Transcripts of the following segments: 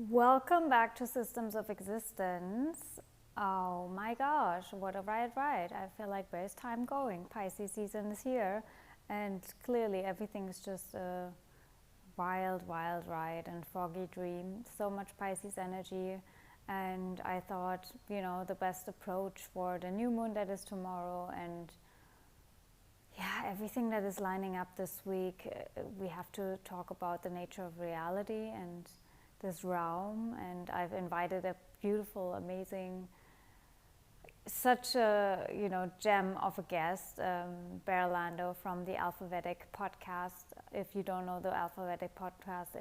Welcome back to Systems of Existence. Oh my gosh, what a ride. I feel like where's time going? Pisces season is here, and clearly everything's just a wild ride and foggy dream. So much Pisces energy, and I thought, the best approach for the new moon that is tomorrow and everything that is lining up this week, we have to talk about the nature of reality and this realm. And I've invited a beautiful, amazing, such a gem of a guest, Barre from the AlfaVedic podcast. If you don't know the AlfaVedic podcast,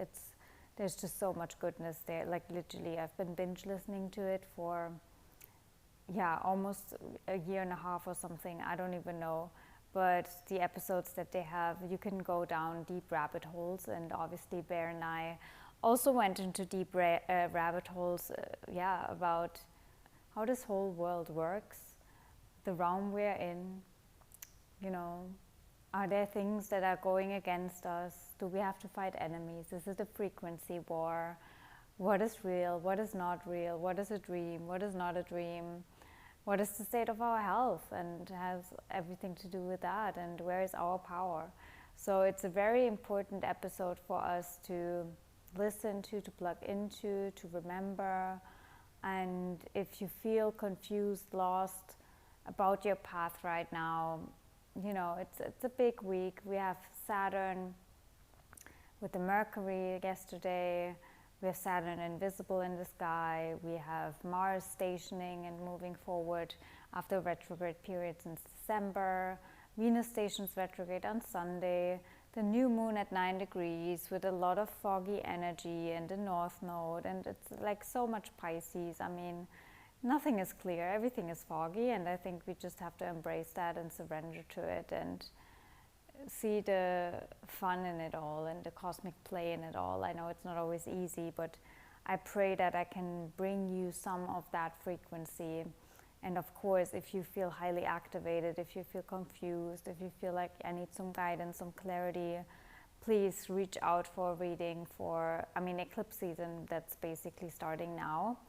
there's just so much goodness there. Like literally, I've been binge listening to it for almost a year and a half or something. I don't even know. But the episodes that they have, you can go down deep rabbit holes, and obviously Bear and I also went into deep rabbit holes, about how this whole world works, the realm we're in. Are there things that are going against us? Do we have to fight enemies? Is it a frequency war? What is real? What is not real? What is a dream? What is not a dream? What is the state of our health, and has everything to do with that, and where is our power? So it's a very important episode for us to listen to plug into, to remember. And if you feel confused, lost about your path right now, it's a big week. We have Saturn with the Mercury yesterday. We have Saturn invisible in the sky. We have Mars stationing and moving forward after retrograde period since December. Venus stations retrograde on Sunday. The new moon at 9 degrees with a lot of foggy energy and the North Node. And it's like so much Pisces. I mean, nothing is clear. Everything is foggy. And I think we just have to embrace that and surrender to it and see the fun in it all and the cosmic play in it all. I know it's not always easy, but I pray that I can bring you some of that frequency. And of course, if you feel highly activated, if you feel confused, if you feel like I need some guidance, some clarity, please reach out for a reading for, eclipse season that's basically starting now.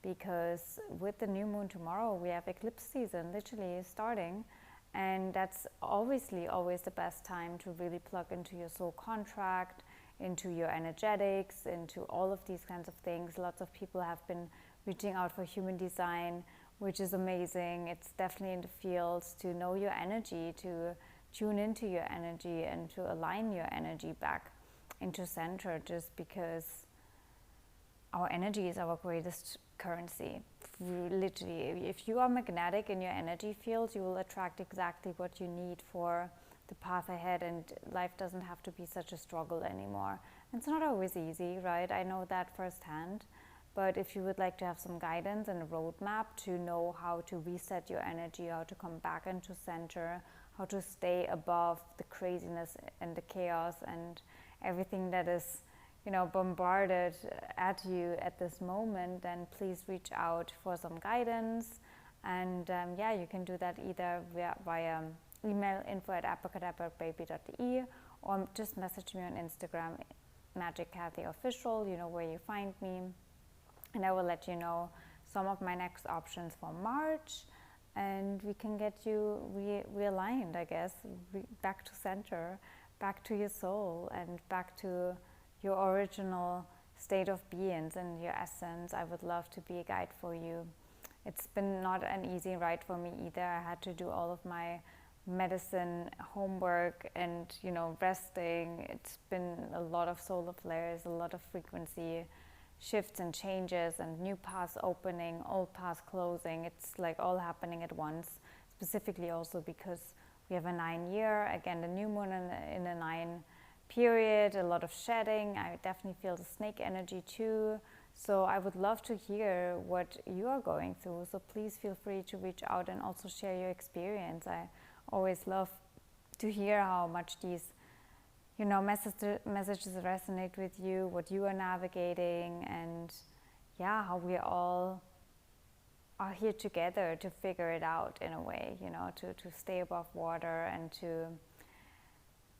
Because with the new moon tomorrow, we have eclipse season literally starting. And that's obviously always the best time to really plug into your soul contract, into your energetics, into all of these kinds of things. Lots of people have been reaching out for human design, which is amazing. It's definitely in the fields to know your energy, to tune into your energy and to align your energy back into center, just because our energy is our greatest currency. Literally, if you are magnetic in your energy field, you will attract exactly what you need for the path ahead, and life doesn't have to be such a struggle anymore. It's not always easy, right? I know that firsthand. But if you would like to have some guidance and a roadmap to know how to reset your energy, how to come back into center, how to stay above the craziness and the chaos and everything that is bombarded at you at this moment, then please reach out for some guidance. And you can do that either via email info@abracadabrababy.de, or just message me on Instagram, Magic Kathy Official, where you find me, and I will let you know some of my next options for March, and we can get you realigned, I guess, back to center, back to your soul, and back to your original state of beings and your essence. I would love to be a guide for you. It's been not an easy ride for me either. I had to do all of my medicine homework and resting. It's been a lot of solar flares, a lot of frequency shifts and changes, and new paths opening, old paths closing. It's like all happening at once, specifically also because we have a 9-year, again the new moon in a 9 period, a lot of shedding. I definitely feel the snake energy too. So I would love to hear what you are going through. So please feel free to reach out and also share your experience. I always love to hear how much these messages resonate with you, what you are navigating, and how we all are here together to figure it out in a way, to stay above water and to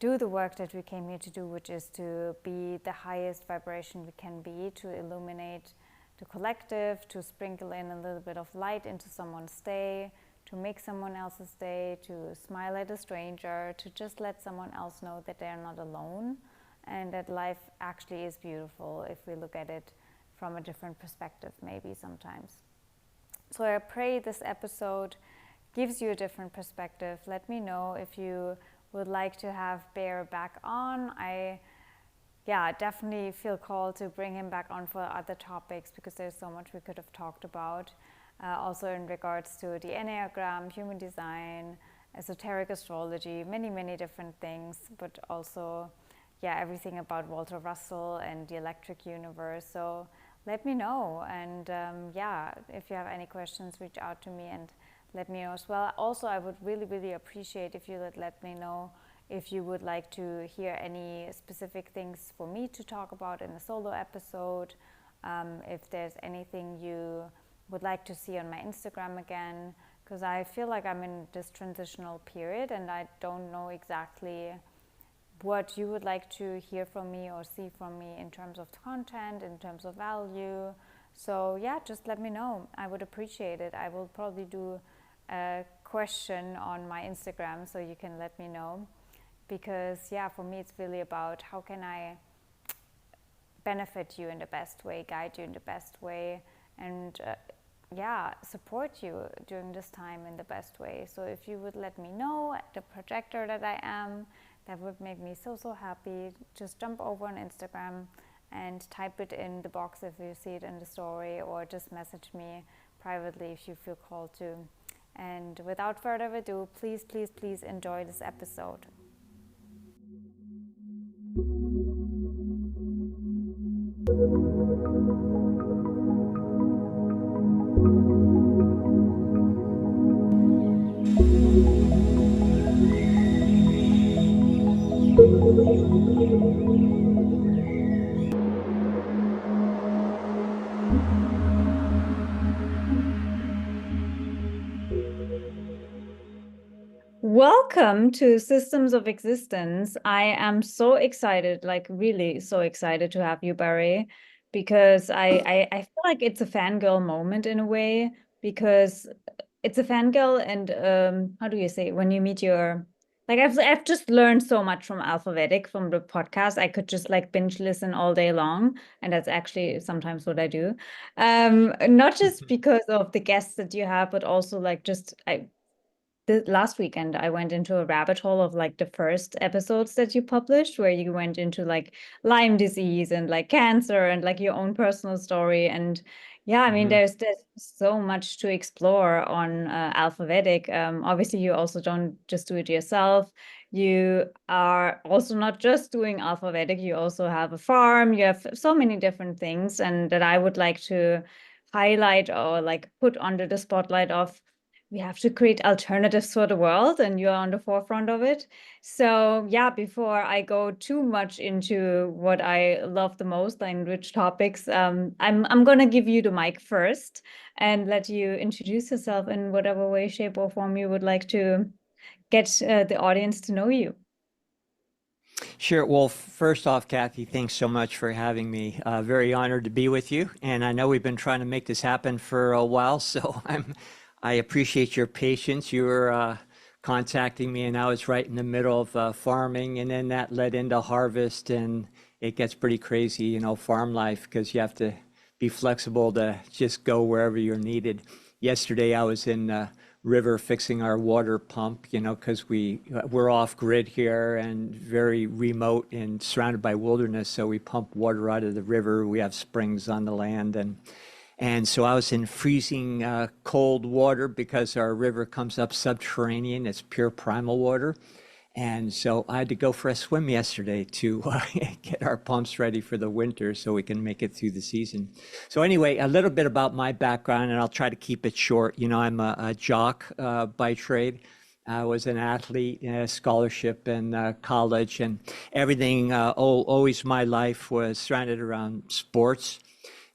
do the work that we came here to do, which is to be the highest vibration we can be, to illuminate the collective, to sprinkle in a little bit of light into someone's day, to make someone else's day, to smile at a stranger, to just let someone else know that they're not alone and that life actually is beautiful if we look at it from a different perspective, maybe sometimes. So I pray this episode gives you a different perspective. Let me know if you would like to have Barre back on. I definitely feel called to bring him back on for other topics because there's so much we could have talked about. Also in regards to the Enneagram, human design, esoteric astrology, many different things, but also everything about Walter Russell and the electric universe. So let me know, and if you have any questions, reach out to me and let me know as well. Also, I would really appreciate if you would let me know if you would like to hear any specific things for me to talk about in a solo episode, if there's anything you would like to see on my Instagram again, because I feel like I'm in this transitional period and I don't know exactly what you would like to hear from me or see from me in terms of content, in terms of value. So just let me know. I would appreciate it. I will probably do a question on my Instagram so you can let me know, because for me it's really about how can I benefit you in the best way, guide you in the best way, and support you during this time in the best way. So if you would let me know, the projector that I am, that would make me so happy. Just jump over on Instagram and type it in the box if you see it in the story, or just message me privately if you feel called to. And without further ado, please enjoy this episode. Welcome to Systems of Existence. I am so excited, like really so excited to have you, Barre, because I feel like it's a fangirl moment in a way, because it's a fangirl and how do you say, when you meet your, like I've just learned so much from AlfaVedic, from the podcast. I could just like binge listen all day long, and that's actually sometimes what I do. Not just because of the guests that you have, but also like just the last weekend I went into a rabbit hole of like the first episodes that you published, where you went into like Lyme disease and like cancer and like your own personal story. And I mean, there's so much to explore on AlfaVedic. Obviously, you also don't just do it yourself. You are also not just doing AlfaVedic. You also have a farm. You have so many different things, and that I would like to highlight or like put under the spotlight of. We have to create alternatives for the world, and you're on the forefront of it. So before I go too much into what I love the most and which topics, I'm going to give you the mic first and let you introduce yourself in whatever way, shape, or form you would like to get the audience to know you. Sure. Well, first off, Kathy, thanks so much for having me. Very honored to be with you. And I know we've been trying to make this happen for a while, so I appreciate your patience. You were contacting me, and I was right in the middle of farming, and then that led into harvest, and it gets pretty crazy, farm life, because you have to be flexible to just go wherever you're needed. Yesterday, I was in the river fixing our water pump, because we're off grid here and very remote and surrounded by wilderness, so we pump water out of the river. We have springs on the land, and so I was in freezing cold water because our river comes up subterranean. It's pure primal water. And so I had to go for a swim yesterday to get our pumps ready for the winter so we can make it through the season. So anyway, a little bit about my background, and I'll try to keep it short. I'm a jock by trade. I was an athlete, scholarship in college, and everything, always my life was surrounded around sports.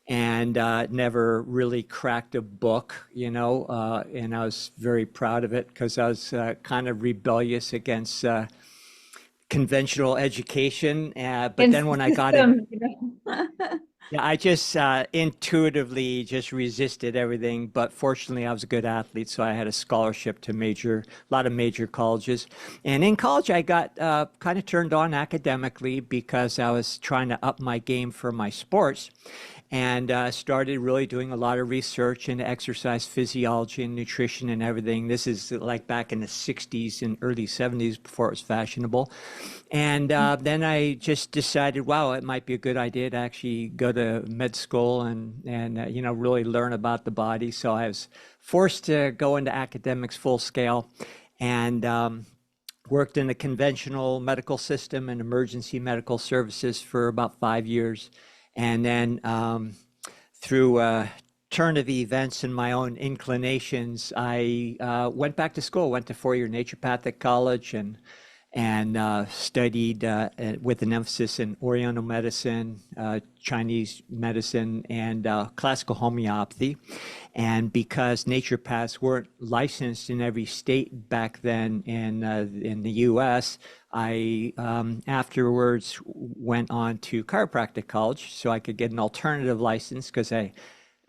And never really cracked a book, and I was very proud of it, because I was kind of rebellious against conventional education. But It's then the when I got in, system, you know. yeah, I just intuitively just resisted everything. But fortunately, I was a good athlete, so I had a scholarship to a lot of major colleges. And in college, I got kind of turned on academically because I was trying to up my game for my sports, and started really doing a lot of research into exercise physiology and nutrition and everything. This is like back in the 60s and early 70s before it was fashionable. And then I just decided, wow, it might be a good idea to actually go to med school and you know, really learn about the body. So I was forced to go into academics full scale, and worked in the conventional medical system and emergency medical services for about 5 years. And then through a turn of events and my own inclinations, I went back to school, went to four-year naturopathic college, and studied with an emphasis in Oriental medicine, Chinese medicine, and classical homeopathy. And because naturopaths weren't licensed in every state back then in the U.S., I afterwards went on to chiropractic college so I could get an alternative license because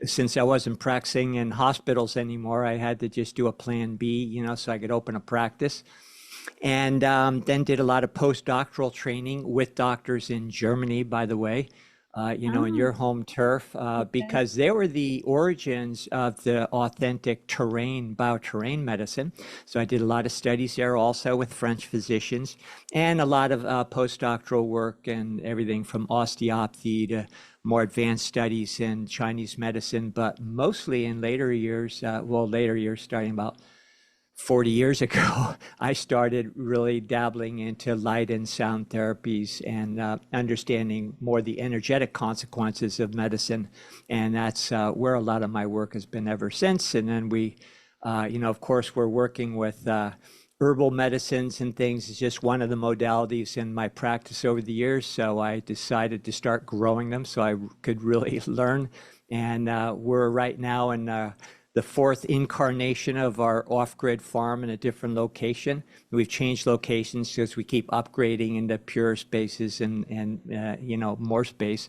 since I wasn't practicing in hospitals anymore, I had to just do a plan B, you know, so I could open a practice. And then did a lot of postdoctoral training with doctors in Germany, by the way, you know, in Ah, your home turf, okay. because they were the origins of the authentic bioterrain medicine. So I did a lot of studies there also with French physicians, and a lot of postdoctoral work and everything from osteopathy to more advanced studies in Chinese medicine, but mostly in later years, later years, starting about 40 years ago, I started really dabbling into light and sound therapies and understanding more the energetic consequences of medicine. And that's where a lot of my work has been ever since. And then you know, of course, we're working with herbal medicines and things. It's just one of the modalities in my practice over the years. So I decided to start growing them so I could really learn. And we're right now in the fourth incarnation of our off-grid farm in a different location. We've changed locations because we keep upgrading into pure spaces and you know, more space.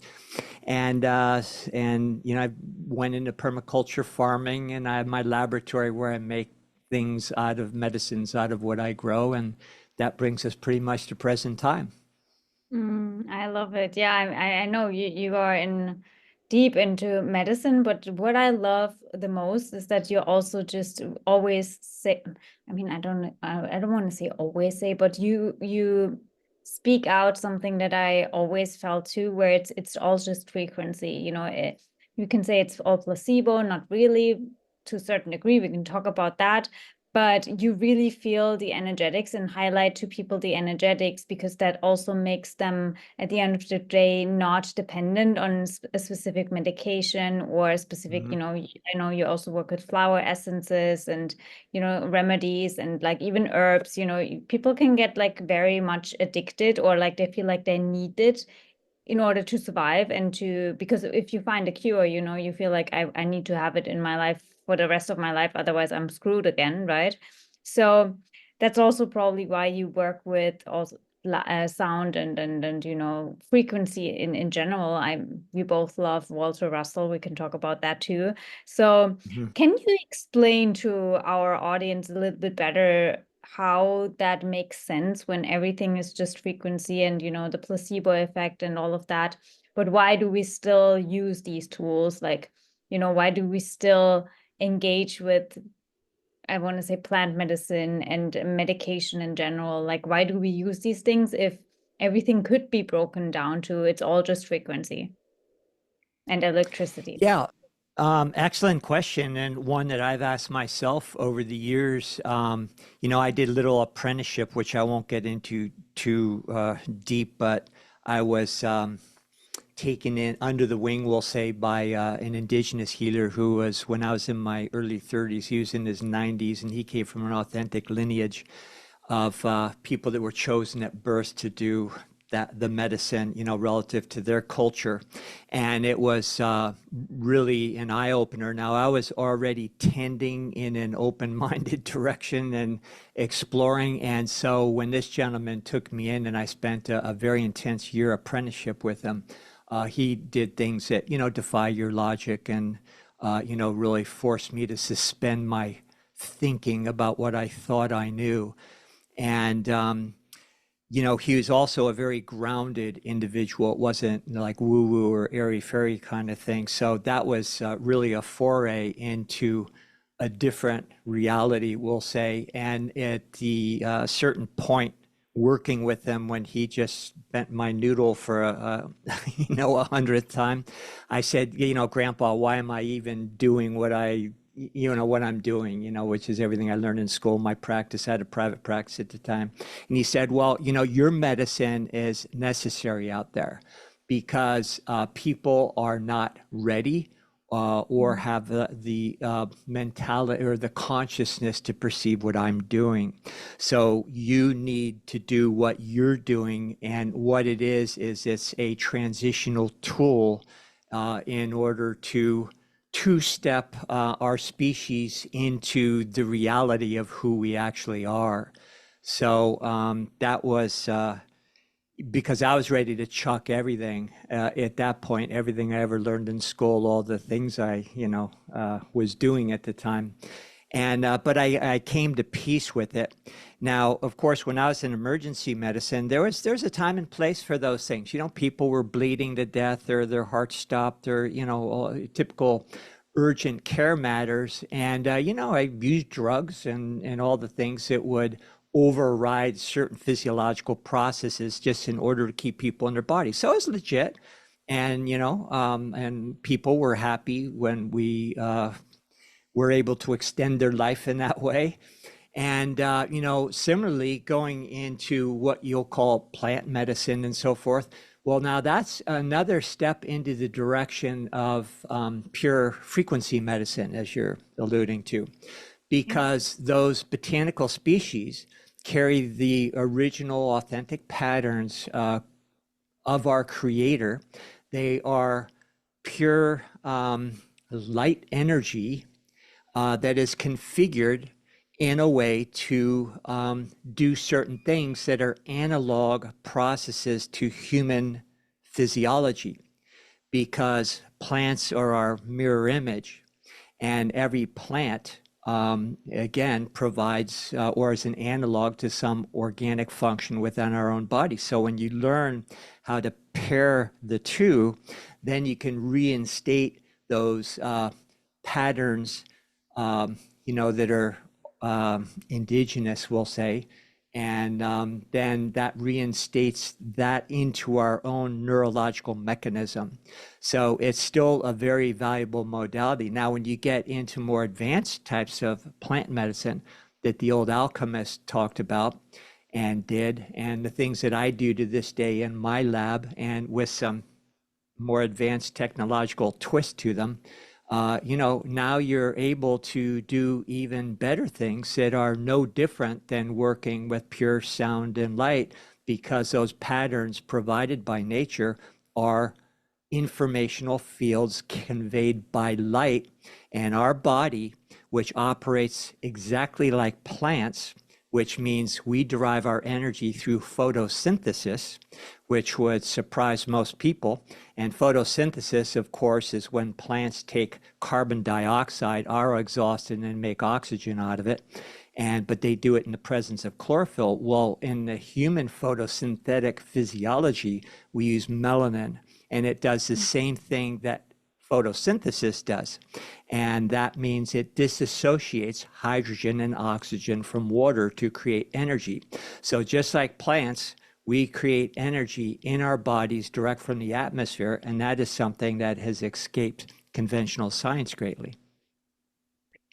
And you know, I went into permaculture farming, and I have my laboratory where I make things out of medicines out of what I grow, and that brings us pretty much to present time. I love it. Yeah, I know you are in deep into medicine, but what I love the most is that you also just always say, I mean, I don't want to say always say, but you speak out something that I always felt too, where it's all just frequency. You know, you can say it's all placebo, not really, to a certain degree. We can talk about that, but you really feel the energetics and highlight to people the energetics, because that also makes them at the end of the day not dependent on a specific medication or a specific, Mhm. you know, I know you also work with flower essences and, you know, remedies and like even herbs. You know, people can get like very much addicted, or like they feel like they need it in order to survive, and to, because if you find a cure, you know, you feel like I need to have it in my life for the rest of my life, otherwise I'm screwed again, right? So that's also probably why you work with also sound and you know, frequency in general. We both love Walter Russell. We can talk about that too. So Mhm. can you explain to our audience a little bit better how that makes sense when everything is just frequency and, you know, the placebo effect and all of that? But why do we still use these tools? Like, you know, why do we still engage with, I want to say, plant medicine and medication in general? Like, why do we use these things if everything could be broken down to it's all just frequency and electricity? Yeah, excellent question, and one that I've asked myself over the years. You know, I did a little apprenticeship, which I won't get into too deep, but I was taken in under the wing, we'll say, by an indigenous healer who was, when I was in my early 30s, he was in his 90s, and he came from an authentic lineage of people that were chosen at birth to do the medicine, relative to their culture. And it was really an eye opener. Now, I was already tending in an open-minded direction and exploring. And so when this gentleman took me in and I spent a very intense year apprenticeship with him, he did things that, defy your logic and, really forced me to suspend my thinking about what I thought I knew. And, he was also a very grounded individual. It wasn't like woo-woo or airy-fairy kind of thing. So that was really a foray into a different reality, we'll say. And at the certain point, working with him when he just bent my noodle for a 100th time, I said, Grandpa, why am I even doing what I'm doing, which is everything I learned in school, my practice. I had a private practice at the time. And he said, well, your medicine is necessary out there because people are not ready or have the mentality or the consciousness to perceive what I'm doing. So you need to do what you're doing. And what it is it's a transitional tool in order to two-step our species into the reality of who we actually are. So that was because I was ready to chuck everything at that point, everything I ever learned in school, all the things I, was doing at the time. And but I came to peace with it. Now, of course, when I was in emergency medicine, there's a time and place for those things. People were bleeding to death, or their heart stopped, or typical urgent care matters. And I used drugs and all the things that would override certain physiological processes just in order to keep people in their body. So it was legit, and and people were happy when we were able to extend their life in that way. And similarly, going into what you'll call plant medicine and so forth. Well, now that's another step into the direction of pure frequency medicine, as you're alluding to, because those botanical species carry the original authentic patterns of our creator. They are pure light energy that is configured in a way to do certain things that are analog processes to human physiology, because plants are our mirror image, and every plant again provides or is an analog to some organic function within our own body. So when you learn how to pair the two, then you can reinstate those patterns that are indigenous, we'll say, and then that reinstates that into our own neurological mechanism. So it's still a very valuable modality. Now, when you get into more advanced types of plant medicine that the old alchemists talked about and did, and the things that I do to this day in my lab, and with some more advanced technological twist to them, now you're able to do even better things that are no different than working with pure sound and light, because those patterns provided by nature are informational fields conveyed by light. And our body, which operates exactly like plants, which means we derive our energy through photosynthesis, which would surprise most people. And photosynthesis, of course, is when plants take carbon dioxide, our exhaust, and then make oxygen out of it. But they do it in the presence of chlorophyll. Well, in the human photosynthetic physiology, we use melanin, and it does the same thing that photosynthesis does. And that means it disassociates hydrogen and oxygen from water to create energy. So just like plants, we create energy in our bodies direct from the atmosphere, and that is something that has escaped conventional science greatly.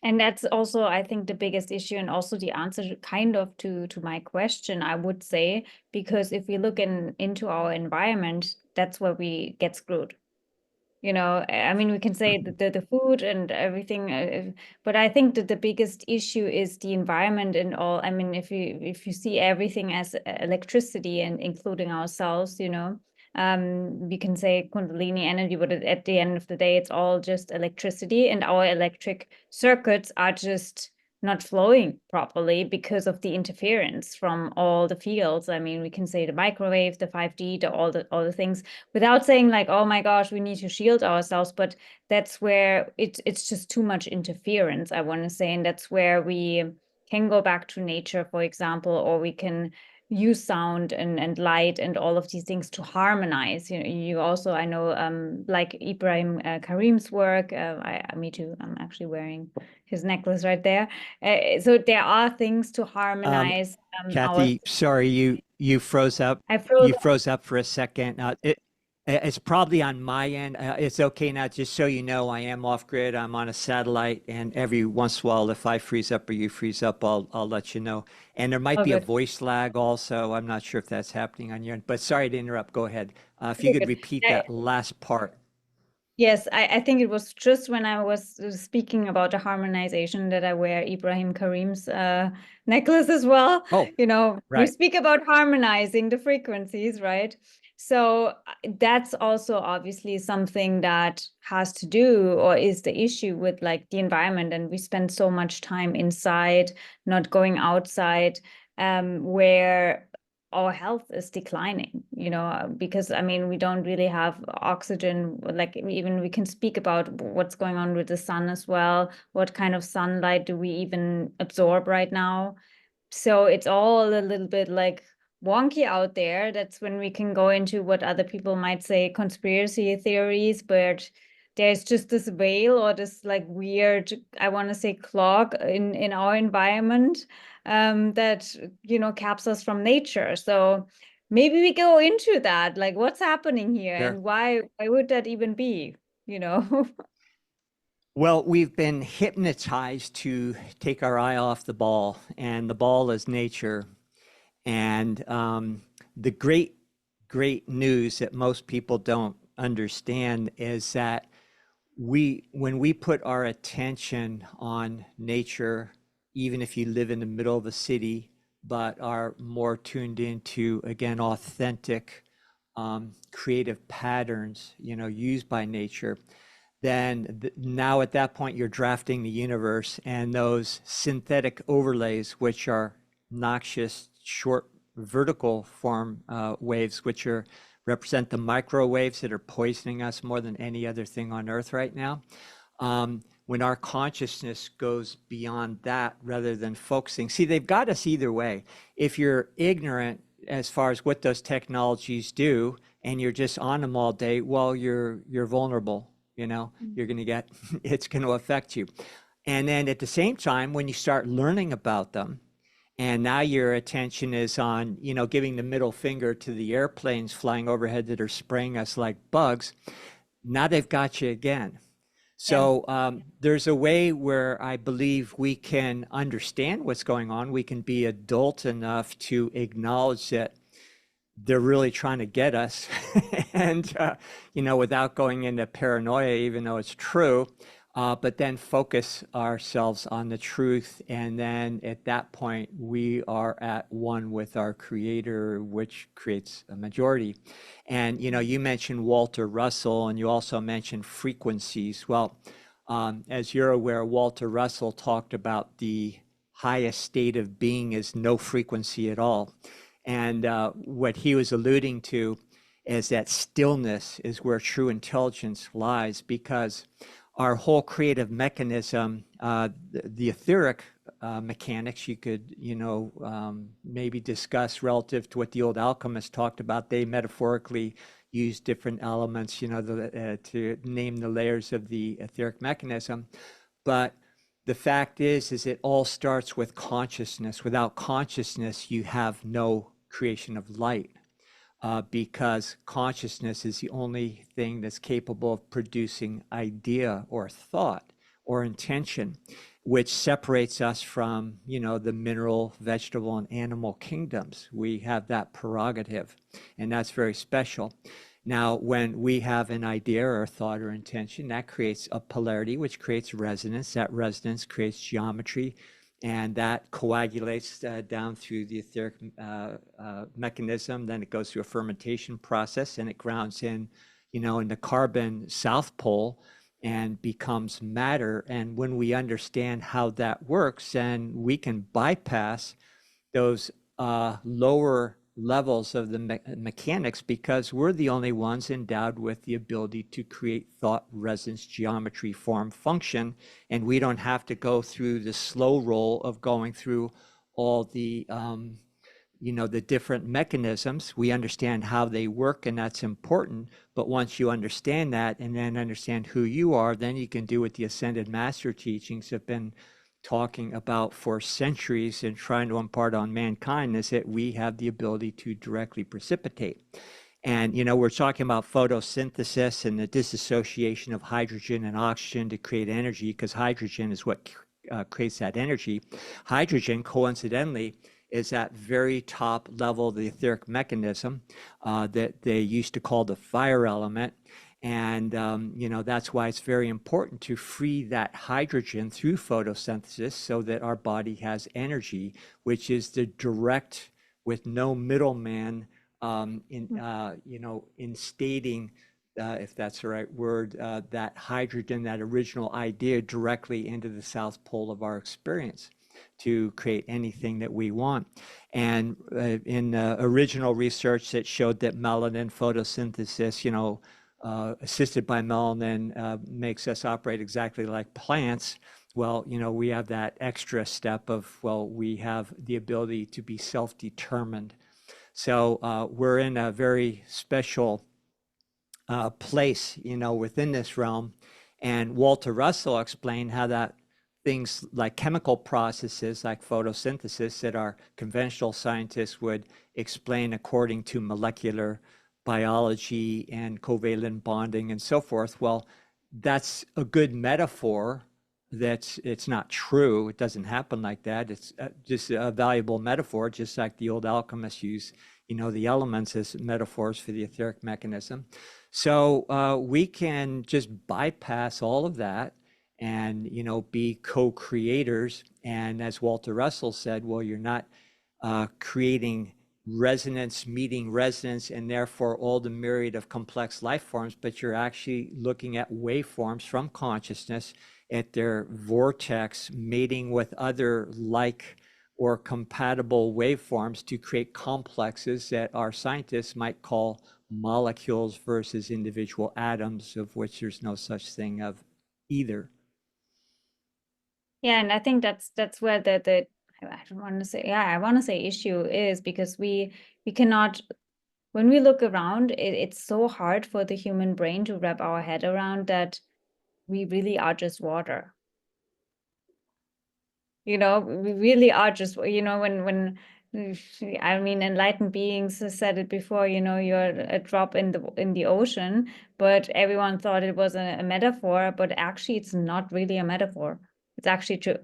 And that's also, I think, the biggest issue, and also the answer kind of to my question, I would say, because if we look into our environment, that's where we get screwed. You know, I mean, we can say that the food and everything, but I think that the biggest issue is the environment and all. I mean, if you see everything as electricity and including ourselves, you know, we can say Kundalini energy, but at the end of the day, it's all just electricity, and our electric circuits are just not flowing properly because of the interference from all the fields. I mean, we can say the microwave, the 5D, all the things, without saying like, oh my gosh, we need to shield ourselves, but that's where it's just too much interference, I want to say, and that's where we can go back to nature, for example, or we can use sound and light and all of these things to harmonize. You know, you also, I know, like Ibrahim Karim's work. Me too. I'm actually wearing his necklace right there. So there are things to Um, harmonize our. Kathy, sorry, you froze up. I froze. You froze up for a second. It's probably on my end. It's okay now. Just so you know, I am off grid. I'm on a satellite, and every once in a while, if I freeze up or you freeze up, I'll let you know. And there might Oh, be a good. voice lag also. I'm not sure if that's happening on your end. But sorry to interrupt. Go ahead. If you Okay, could good. repeat that last part. Yes, I think it was just when I was speaking about the harmonization that I wear Ibrahim Karim's necklace as well. Oh, You know, we right. speak about harmonizing the frequencies, right? So that's also obviously something that has to do or is the issue with like the environment. And we spend so much time inside, not going outside, where our health is declining, you know, because I mean, we don't really have oxygen. Like, even we can speak about what's going on with the sun as well. What kind of sunlight do we even absorb right now? So it's all a little bit like wonky out there. That's when we can go into what other people might say conspiracy theories, but there's just this veil or this like weird, I want to say, clog in our environment, that, you know, caps us from nature. So maybe we go into that, like what's happening here Sure. and why would that even be, you know? Well, we've been hypnotized to take our eye off the ball, and the ball is nature. And the great news that most people don't understand is that when we put our attention on nature, even if you live in the middle of a city, but are more tuned into, again, authentic, creative patterns, you know, used by nature, then now at that point you're drafting the universe, and those synthetic overlays, which are noxious short vertical form waves, which are represent the microwaves that are poisoning us more than any other thing on earth right now. When our consciousness goes beyond that, rather than focusing, see, they've got us either way. If you're ignorant as far as what those technologies do, and you're just on them all day, well, you're vulnerable. You know, you're going to get, it's going to affect you. And then at the same time, when you start learning about them, and now your attention is on, you know, giving the middle finger to the airplanes flying overhead that are spraying us like bugs, now they've got you again. Yeah. So there's a way where I believe we can understand what's going on. We can be adult enough to acknowledge that they're really trying to get us and you know, without going into paranoia, even though it's true, but then focus ourselves on the truth, and then at that point we are at one with our creator, which creates a majority. And you know, you mentioned Walter Russell, and you also mentioned frequencies. Well, as you're aware, Walter Russell talked about the highest state of being is no frequency at all. And what he was alluding to is that stillness is where true intelligence lies, because our whole creative mechanism, the etheric mechanics, you could, you know, maybe discuss relative to what the old alchemists talked about. They metaphorically use different elements, you know, to name the layers of the etheric mechanism. But the fact is it all starts with consciousness. Without consciousness, you have no creation of light, because consciousness is the only thing that's capable of producing idea or thought or intention, which separates us from, you know, the mineral, vegetable, and animal kingdoms. We have that prerogative, and that's very special. Now, when we have an idea or a thought or intention, that creates a polarity, which creates resonance. That resonance creates geometry, and that coagulates down through the etheric mechanism. Then it goes through a fermentation process, and it grounds in, in the carbon south pole and becomes matter. And when we understand how that works, then we can bypass those lower levels of the mechanics, because we're the only ones endowed with the ability to create thought, resonance, geometry, form, function, and we don't have to go through the slow roll of going through all the the different mechanisms. We understand how they work, and that's important. But once you understand that and then understand who you are, then you can do what the Ascended Master teachings have been talking about for centuries and trying to impart on mankind, is that we have the ability to directly precipitate. And, we're talking about photosynthesis and the disassociation of hydrogen and oxygen to create energy, because hydrogen is what creates that energy. Hydrogen, coincidentally, is that very top level of the etheric mechanism that they used to call the fire element. And, that's why it's very important to free that hydrogen through photosynthesis so that our body has energy, which is the direct, with no middleman, instating, if that's the right word, that hydrogen, that original idea, directly into the south pole of our experience to create anything that we want. And in original research that showed that melanin photosynthesis, assisted by melanin, makes us operate exactly like plants. Well, we have that extra step of, we have the ability to be self-determined. So we're in a very special place, within this realm. And Walter Russell explained how that things like chemical processes like photosynthesis that our conventional scientists would explain according to molecular biology and covalent bonding and so forth. Well, that's a good metaphor. It's not true. It doesn't happen like that. It's just a valuable metaphor, just like the old alchemists use, the elements as metaphors for the etheric mechanism. So we can just bypass all of that and, be co-creators. And as Walter Russell said, well, you're not creating resonance, meeting resonance, and therefore all the myriad of complex life forms, but you're actually looking at waveforms from consciousness at their vortex, mating with other like or compatible waveforms to create complexes that our scientists might call molecules versus individual atoms, of which there's no such thing of either. Yeah, and I think that's where the I don't want to say, I want to say issue is, because we cannot, when we look around, it's so hard for the human brain to wrap our head around that we really are just water. We really are just, when I mean, enlightened beings said it before, you're a drop in the ocean, but everyone thought it was a metaphor, but actually it's not really a metaphor. It's actually true.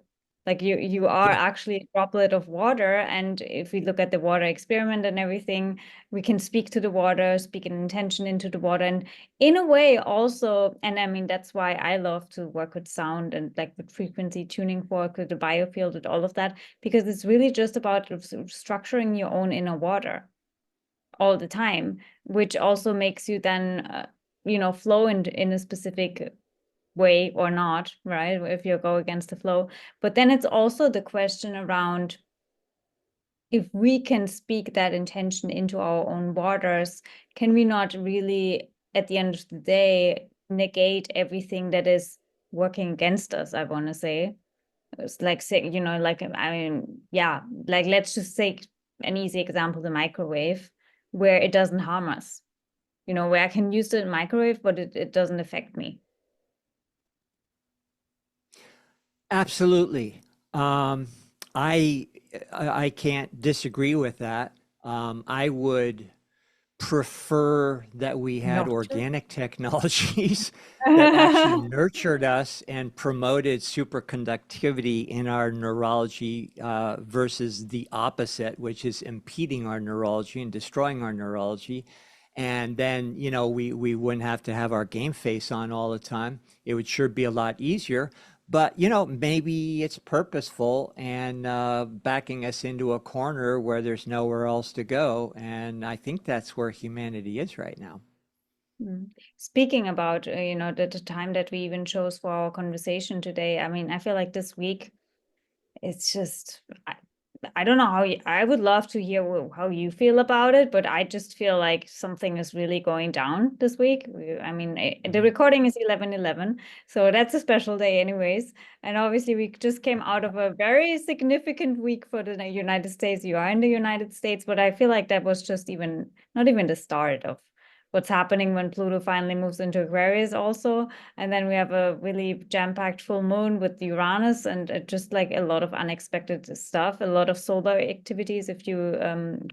Like you are actually a droplet of water. And if we look at the water experiment and everything, we can speak to the water, speak an intention into the water. And in a way also, and I mean, that's why I love to work with sound and like with frequency tuning work, with the biofield and all of that, because it's really just about structuring your own inner water all the time, which also makes you then, flow in a specific way or not, right? If you go against the flow. But then it's also the question around, if we can speak that intention into our own waters, can we not really, at the end of the day, negate everything that is working against us? I want to say, it's like, say, like, I mean, yeah, like, let's just take an easy example, the microwave, where it doesn't harm us, where I can use the microwave, but it doesn't affect me. Absolutely. I can't disagree with that. I would prefer that we had Not organic technologies that actually nurtured us and promoted superconductivity in our neurology versus the opposite, which is impeding our neurology and destroying our neurology. And then, we wouldn't have to have our game face on all the time. It would sure be a lot easier. But, maybe it's purposeful and backing us into a corner where there's nowhere else to go. And I think that's where humanity is right now. Speaking about, the time that we even chose for our conversation today, I mean, I feel like this week, it's just, I don't know how I would love to hear how you feel about it, but I just feel like something is really going down this week. I mean, the recording is 11/11, so that's a special day anyways. And obviously we just came out of a very significant week for the United States. You are in the United States, but I feel like that was just not even the start of what's happening when Pluto finally moves into Aquarius also. And then we have a really jam-packed full moon with Uranus, and just like a lot of unexpected stuff, a lot of solar activities, if you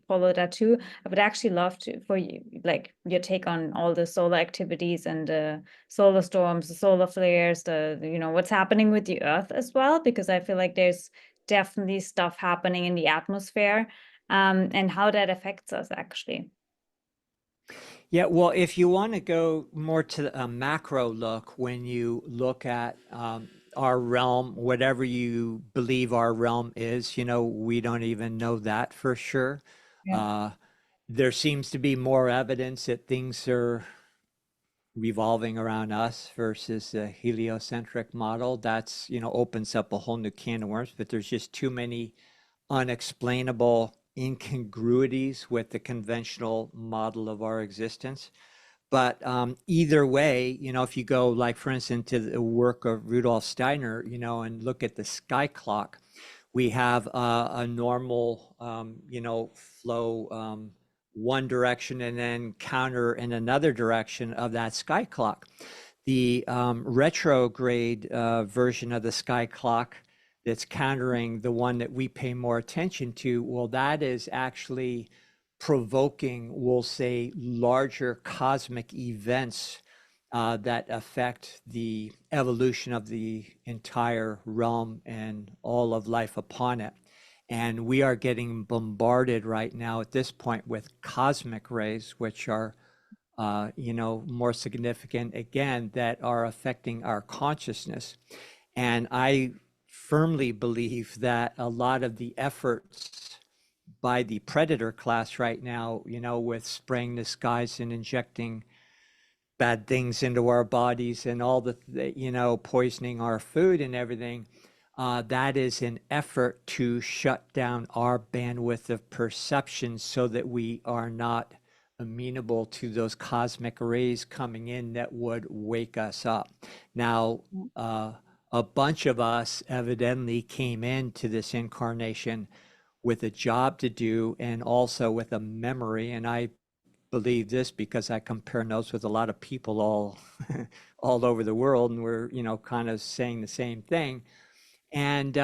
follow that too. I would actually love for you, like your take on all the solar activities and solar storms, the solar flares, what's happening with the Earth as well, because I feel like there's definitely stuff happening in the atmosphere, and how that affects us actually. Yeah, well, if you want to go more to a macro look, when you look at our realm, whatever you believe our realm is, we don't even know that for sure. Yeah. Uh, there seems to be more evidence that things are revolving around us versus the heliocentric model. That's, opens up a whole new can of worms, but there's just too many unexplainable incongruities with the conventional model of our existence. But either way, if you go, like, for instance, to the work of Rudolf Steiner, and look at the sky clock, we have a normal, flow one direction and then counter in another direction of that sky clock. The retrograde version of the sky clock that's countering the one that we pay more attention to, well, that is actually provoking, we'll say, larger cosmic events that affect the evolution of the entire realm and all of life upon it. And we are getting bombarded right now at this point with cosmic rays, which are, more significant, again, that are affecting our consciousness. And I firmly believe that a lot of the efforts by the predator class right now, with spraying the skies and injecting bad things into our bodies and all the poisoning our food and everything, that is an effort to shut down our bandwidth of perception so that we are not amenable to those cosmic rays coming in that would wake us up. Now, a bunch of us evidently came into this incarnation with a job to do and also with a memory. And I believe this because I compare notes with a lot of people all over the world, and we're kind of saying the same thing. And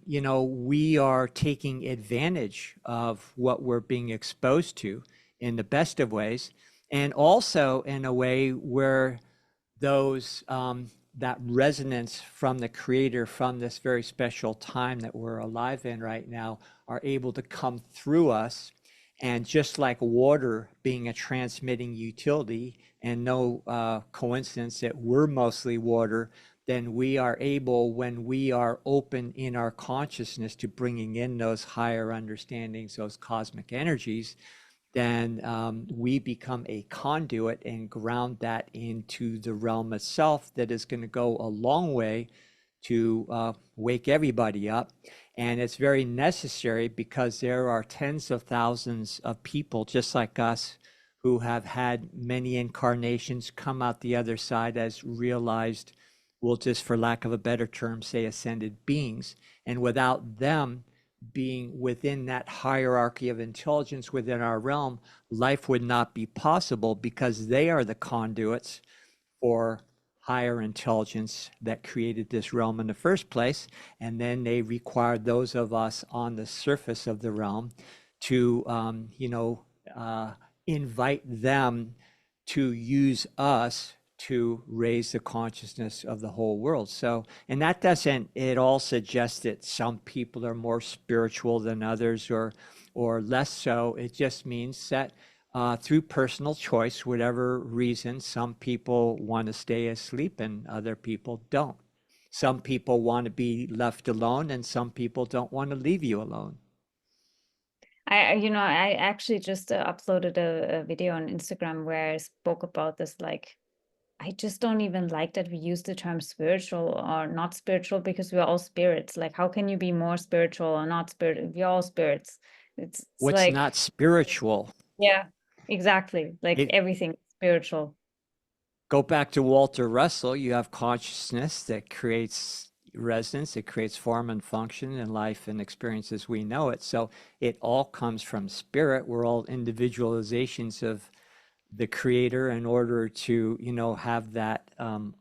we are taking advantage of what we're being exposed to in the best of ways, and also in a way where those that resonance from the creator from this very special time that we're alive in right now are able to come through us. And just like water being a transmitting utility, and no coincidence that we're mostly water, then we are able, when we are open in our consciousness to bringing in those higher understandings, those cosmic energies, then we become a conduit and ground that into the realm itself that is going to go a long way to wake everybody up. And it's very necessary because there are tens of thousands of people just like us who have had many incarnations, come out the other side as realized, we'll just, for lack of a better term, say ascended beings. And without them being within that hierarchy of intelligence within our realm, life would not be possible because they are the conduits for higher intelligence that created this realm in the first place. And then they required those of us on the surface of the realm to, invite them to use us to raise the consciousness of the whole world. So, and that doesn't at all suggest that some people are more spiritual than others or less so. It just means that through personal choice, whatever reason. Some people want to stay asleep and other people don't. Some people want to be left alone and some people don't want to leave you alone. I actually just uploaded a video on Instagram where I spoke about this. Like, I just don't even like that we use the term spiritual or not spiritual, because we're all spirits. Like, how can you be more spiritual or not spiritual? We're all spirits. It's What's like, not spiritual? yeah, exactly. Like It everything is spiritual. Go back to Walter Russell. You have consciousness that creates resonance, it creates form and function in life and experience as we know it. So it all comes from spirit. We're all individualizations of the creator in order to, have that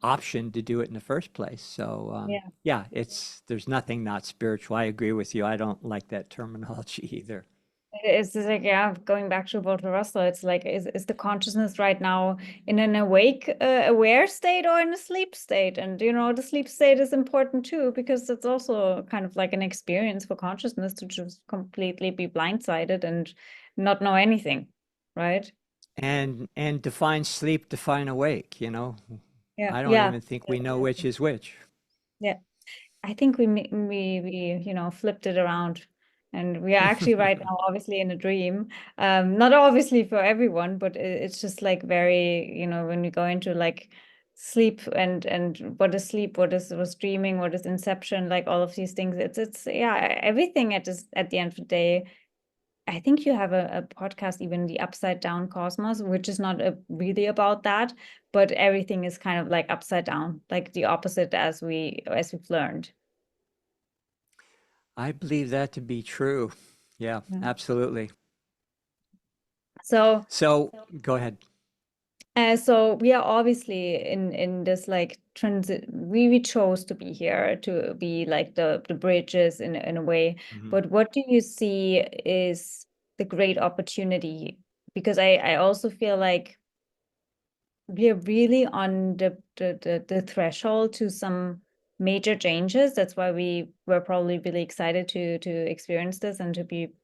option to do it in the first place. So Yeah. yeah, there's nothing not spiritual. I agree with you. I don't like that terminology either. It's just like, yeah, going back to Walter Russell, it's like, is the consciousness right now in an awake, aware state or in a sleep state? And, the sleep state is important too, because it's also kind of like an experience for consciousness to just completely be blindsided and not know anything, right? And define sleep, define awake. Yeah, I don't yeah, even think we know which is which. yeah. I think we flipped it around, and we are actually right now obviously in a dream. Not obviously for everyone, but it's just like very, when we go into like sleep and what is sleep, was dreaming, what is inception, like all of these things. It's yeah, everything at the end of the day. I think you have a podcast, even the Upside Down Cosmos, which is not really about that, but everything is kind of like upside down, like the opposite as we've learned. I believe that to be true. Yeah, Yeah. absolutely. So, So go ahead. so we are obviously in this like transit. We chose to be here to be like the bridges in a way. Mhm. But what do you see is the great opportunity? Because I also feel like we are really on the threshold to some major changes. That's why we were probably really excited to experience this and to be,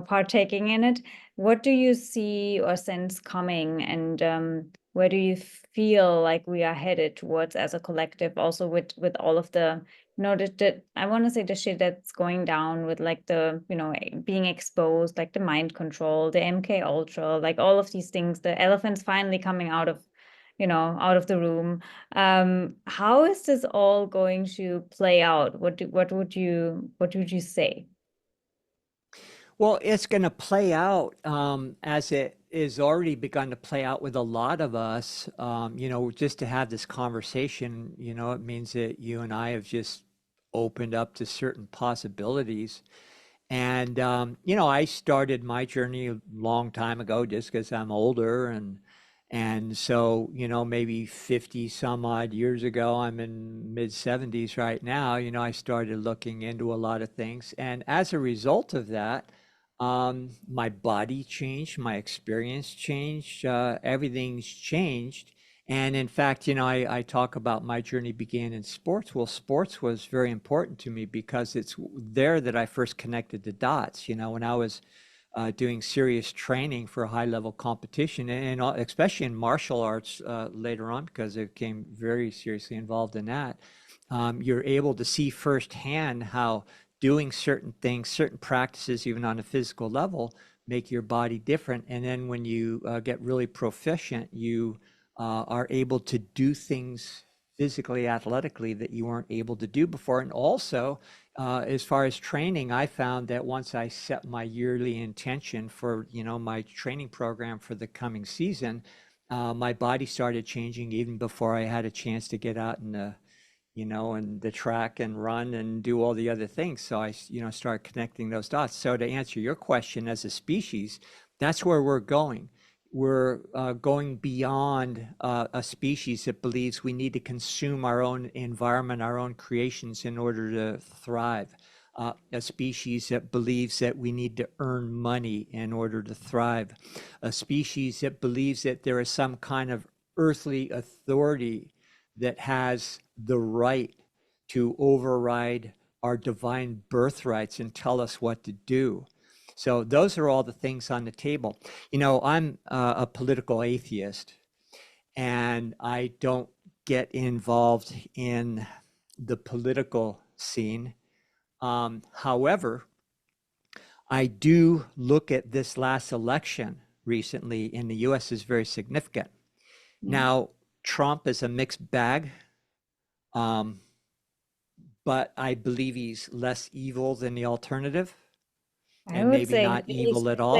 partaking in it. What do you see or sense coming, and where do you feel like we are headed towards as a collective? Also with all of the, I want to say the shit that's going down with like the, being exposed, like the mind control, the MK Ultra, like all of these things, the elephants finally coming out of the room. How is this all going to play out? What would you say? Well, it's going to play out as it is already begun to play out with a lot of us. Just to have this conversation, it means that you and I have just opened up to certain possibilities. And, I started my journey a long time ago just because I'm older and so, maybe 50 some odd years ago, I'm in mid 70s right now, I started looking into a lot of things. And as a result of that, my body changed, my experience changed, everything's changed. And in fact, I talk about my journey began in sports. Well, sports was very important to me because it's there that I first connected the dots. When I was doing serious training for high level competition, and especially in martial arts later on, because I became very seriously involved in that, you're able to see firsthand how doing certain things, certain practices, even on a physical level, make your body different. And then when you get really proficient, you are able to do things physically, athletically that you weren't able to do before. And also, as far as training, I found that once I set my yearly intention for, my training program for the coming season, my body started changing even before I had a chance to get out in the track and run and do all the other things. So I, start connecting those dots. So to answer your question, as a species, that's where we're going. We're going beyond a species that believes we need to consume our own environment, our own creations in order to thrive. A species that believes that we need to earn money in order to thrive. A species that believes that there is some kind of earthly authority that has the right to override our divine birthrights and tell us what to do. So those are all the things on the table. You know, I'm a political atheist, and I don't get involved in the political scene. However, I do look at this last election recently in the US as very significant. Yeah. Now, Trump is a mixed bag, um, but I believe he's less evil than the alternative, I and would maybe say not evil at all.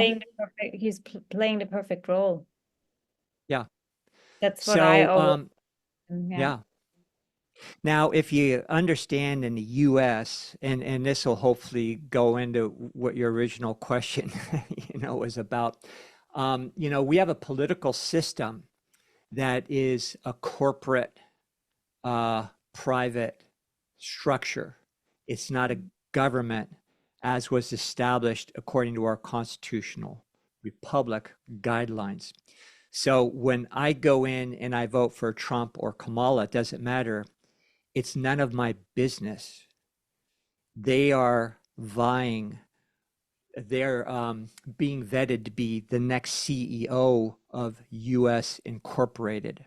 he's playing the perfect role. Yeah. That's what I So, always, yeah. yeah. Now, if you understand in the US, and this will hopefully go into what your original question, was about, we have a political system that is a corporate, private structure. It's not a government as was established according to our constitutional republic guidelines. So when I go in and I vote for Trump or Kamala, it doesn't matter. It's none of my business. They are vying, they're being vetted to be the next CEO of US Incorporated.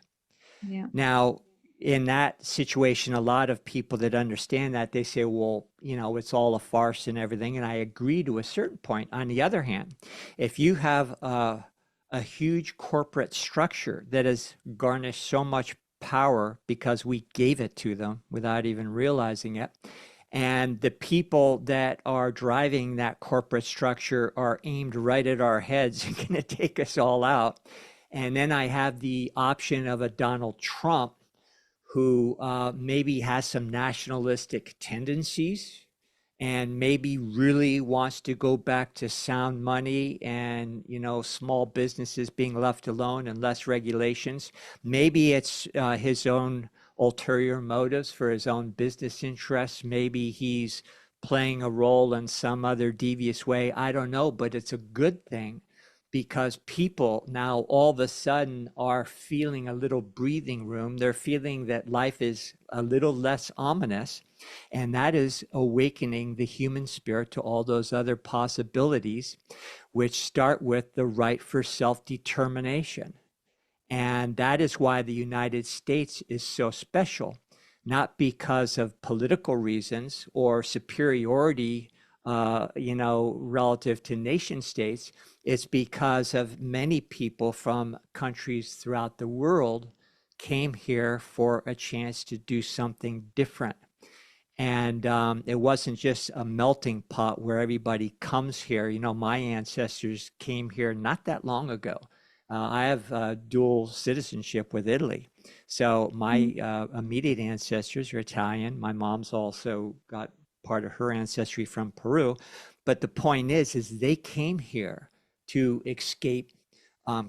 Yeah. Now, in that situation, a lot of people that understand that, they say, well, it's all a farce and everything. And I agree to a certain point. On the other hand, if you have a huge corporate structure that has garnished so much power because we gave it to them without even realizing it, and the people that are driving that corporate structure are aimed right at our heads and going to take us all out. And then I have the option of a Donald Trump who maybe has some nationalistic tendencies and maybe really wants to go back to sound money and, small businesses being left alone and less regulations. Maybe it's his own ulterior motives for his own business interests. Maybe he's playing a role in some other devious way. I don't know, but it's a good thing because people now all of a sudden are feeling a little breathing room. They're feeling that life is a little less ominous, and that is awakening the human spirit to all those other possibilities, which start with the right for self-determination. And that is why the United States is so special, not because of political reasons or superiority, relative to nation states. It's because of many people from countries throughout the world came here for a chance to do something different. And it wasn't just a melting pot where everybody comes here. My ancestors came here not that long ago. I have dual citizenship with Italy. So my immediate ancestors are Italian. My mom's also got part of her ancestry from Peru. But the point is they came here to escape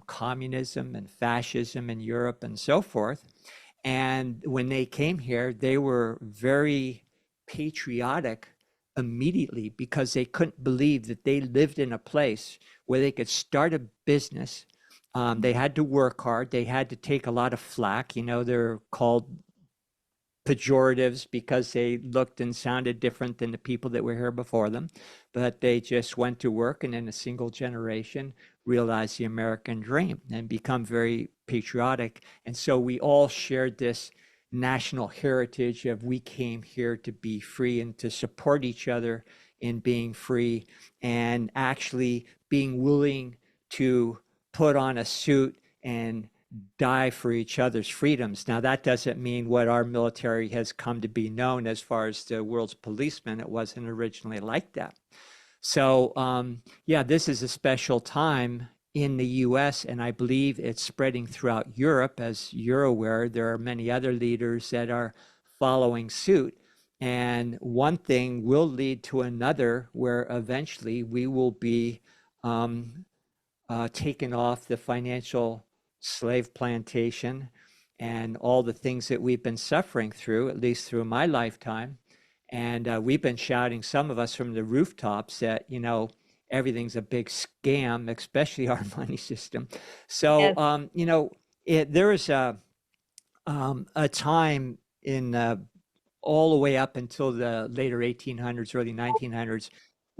communism and fascism in Europe and so forth. And when they came here, they were very patriotic immediately because they couldn't believe that they lived in a place where they could start a business. They had to work hard. They had to take a lot of flack. They're called pejoratives because they looked and sounded different than the people that were here before them. But they just went to work and in a single generation realized the American dream and become very patriotic. And so we all shared this national heritage of we came here to be free and to support each other in being free and actually being willing to put on a suit and die for each other's freedoms. Now, that doesn't mean what our military has come to be known as far as the world's policemen. It wasn't originally like that. So, this is a special time in the US, and I believe it's spreading throughout Europe. As you're aware, there are many other leaders that are following suit. And one thing will lead to another where eventually we will be taken off the financial slave plantation and all the things that we've been suffering through, at least through my lifetime. And we've been shouting, some of us from the rooftops, that, everything's a big scam, especially our money system. So, Yes. there is a time in all the way up until the later 1800s, early 1900s,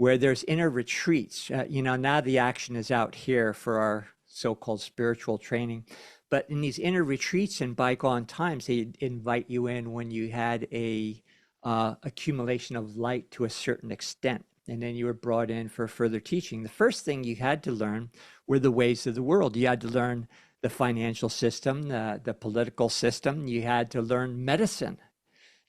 where there's inner retreats. Now the action is out here for our so-called spiritual training. But in these inner retreats in bygone times, they invite you in when you had a accumulation of light to a certain extent. And then you were brought in for further teaching. The first thing you had to learn were the ways of the world. You had to learn the financial system, the political system. You had to learn medicine.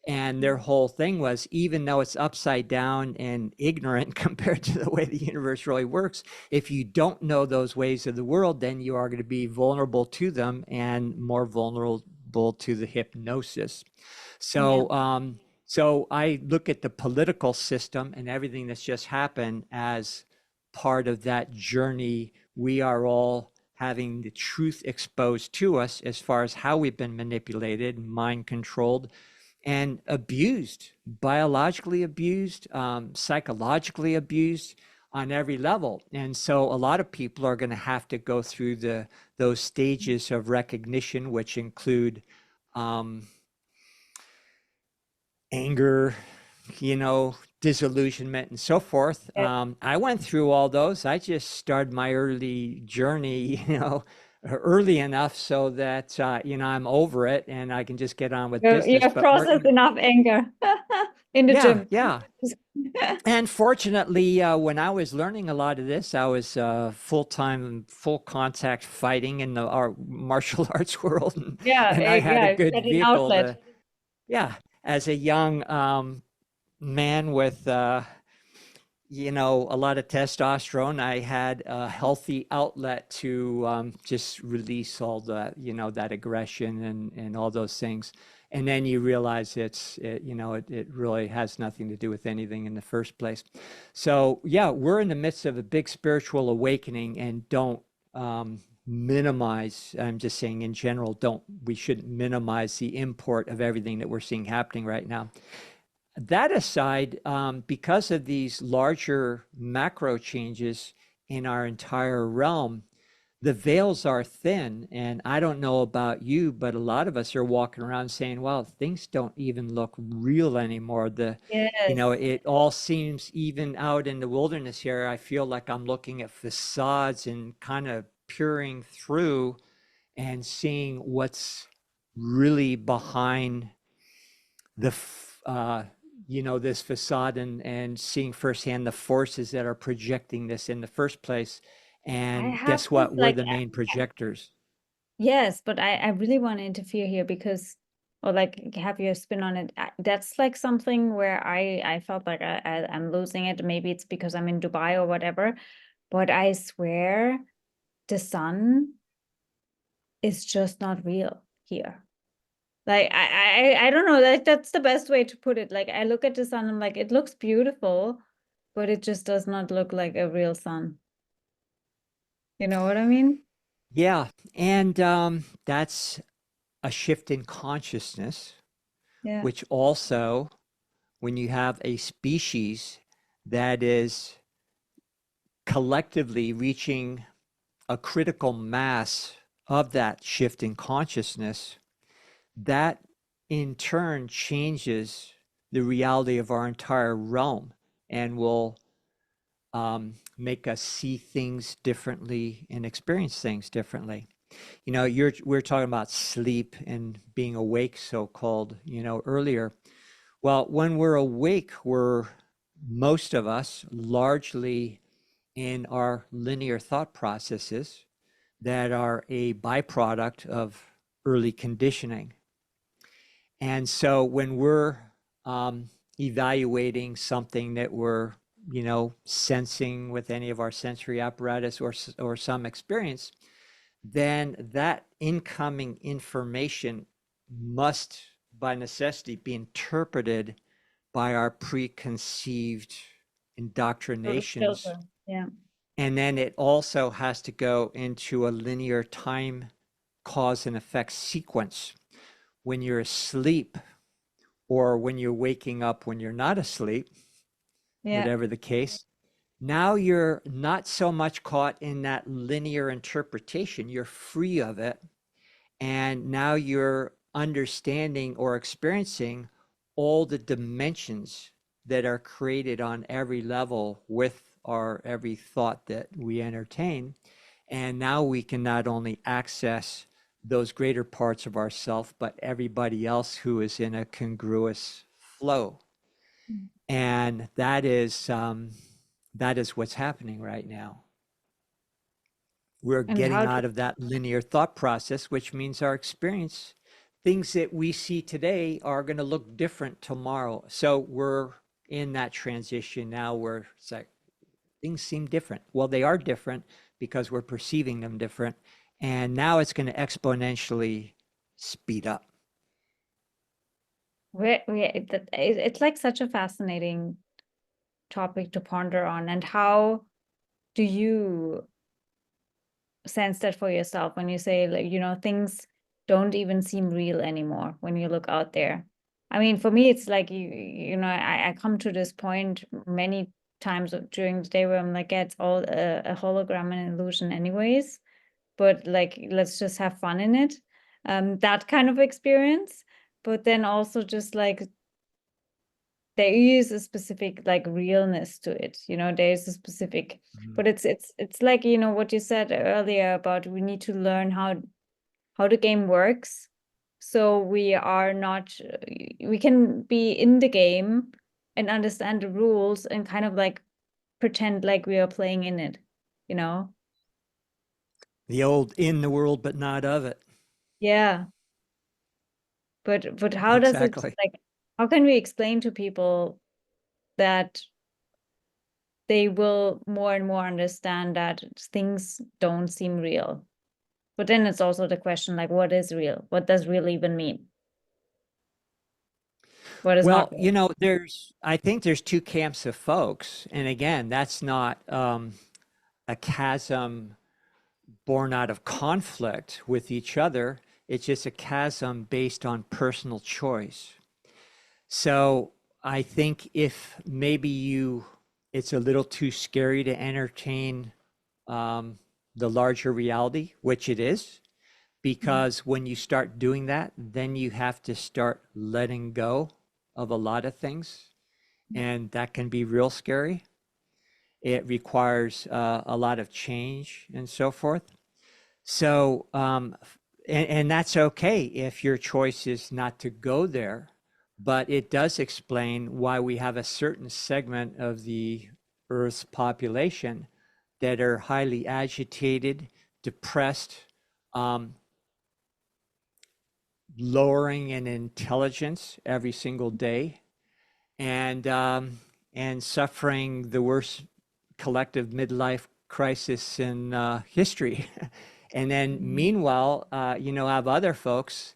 And their whole thing was, even though it's upside down and ignorant compared to the way the universe really works, if you don't know those ways of the world, then you are going to be vulnerable to them and more vulnerable to the hypnosis. So, so I look at the political system and everything that's just happened as part of that journey. We are all having the truth exposed to us as far as how we've been manipulated, mind controlled, and abused, biologically abused, psychologically abused on every level. And so a lot of people are going to have to go through those stages of recognition, which include anger, disillusionment, and so forth. I went through all those. I just started my early journey, early enough so that I'm over it and I can just get on with business. You have processed enough anger in the gym. Yeah. And fortunately, when I was learning a lot of this, I was full-time, full contact fighting in our martial arts world. And I had a good vehicle to, as a young man with a lot of testosterone, I had a healthy outlet to just release all the, that aggression and all those things. And then you realize it really has nothing to do with anything in the first place. So we're in the midst of a big spiritual awakening, and don't minimize, I'm just saying in general, we shouldn't minimize the import of everything that we're seeing happening right now. That aside, because of these larger macro changes in our entire realm, the veils are thin. And I don't know about you, but a lot of us are walking around saying, well, things don't even look real anymore. It all seems, even out in the wilderness here, I feel like I'm looking at facades and kind of peering through and seeing what's really behind this facade, and seeing firsthand the forces that are projecting this in the first place. And guess what? We're the main projectors. Yes, but I really want to interfere here because, or like have your spin on it. That's like something where I felt like I'm losing it. Maybe it's because I'm in Dubai or whatever, but I swear the sun is just not real here. Like I don't know, that's the best way to put it. Like I look at the sun, I'm like, it looks beautiful, but it just does not look like a real sun. You know what I mean? Yeah. And that's a shift in consciousness, which also, when you have a species that is collectively reaching a critical mass of that shift in consciousness, that in turn changes the reality of our entire realm and will make us see things differently and experience things differently. We're talking about sleep and being awake, so-called, earlier. Well, when we're awake, we're, most of us, largely in our linear thought processes that are a byproduct of early conditioning. And so when we're evaluating something that we're, sensing with any of our sensory apparatus or some experience, then that incoming information must, by necessity, be interpreted by our preconceived indoctrinations. Yeah. And then it also has to go into a linear time cause and effect sequence. When you're asleep, or when you're waking up when you're not asleep, whatever the case, now you're not so much caught in that linear interpretation. You're free of it. And now you're understanding or experiencing all the dimensions that are created on every level with our every thought that we entertain. And now we can not only access those greater parts of ourself, but everybody else who is in a congruous flow. And that is what's happening right now. We're And getting how do out of that linear thought process, which means our experience, things that we see today are going to look different tomorrow. So we're in that transition now where it's like things seem different. Well, they are different because we're perceiving them different. And now it's going to exponentially speed up. it's like such a fascinating topic to ponder on. And how do you sense that for yourself when you say, like, things don't even seem real anymore when you look out there? I mean, for me, it's like I come to this point many times during the day where I'm like, yeah, it's all a hologram and illusion anyways, but like, let's just have fun in it. That kind of experience. But then also just like there is a specific like realness to it, there's a specific, but it's like, what you said earlier about we need to learn how the game works, so we are not, we can be in the game and understand the rules and kind of like pretend like we are playing in it, The old in the world, but not of it. yeah. But how does it, Exactly. like, how can we explain to people that they will more and more understand that things don't seem real? But then it's also the question, like, what is real? What does real even mean? What is not Well, real? I think there's two camps of folks. And again, that's not a chasm born out of conflict with each other. It's just a chasm based on personal choice. So I think if maybe it's a little too scary to entertain the larger reality, which it is, because when you start doing that, then you have to start letting go of a lot of things, and that can be real scary. It requires a lot of change and so forth. So, and that's okay if your choice is not to go there, but it does explain why we have a certain segment of the Earth's population that are highly agitated, depressed, um, lowering in intelligence every single day, and suffering the worst collective midlife crisis in history. And then, meanwhile, have other folks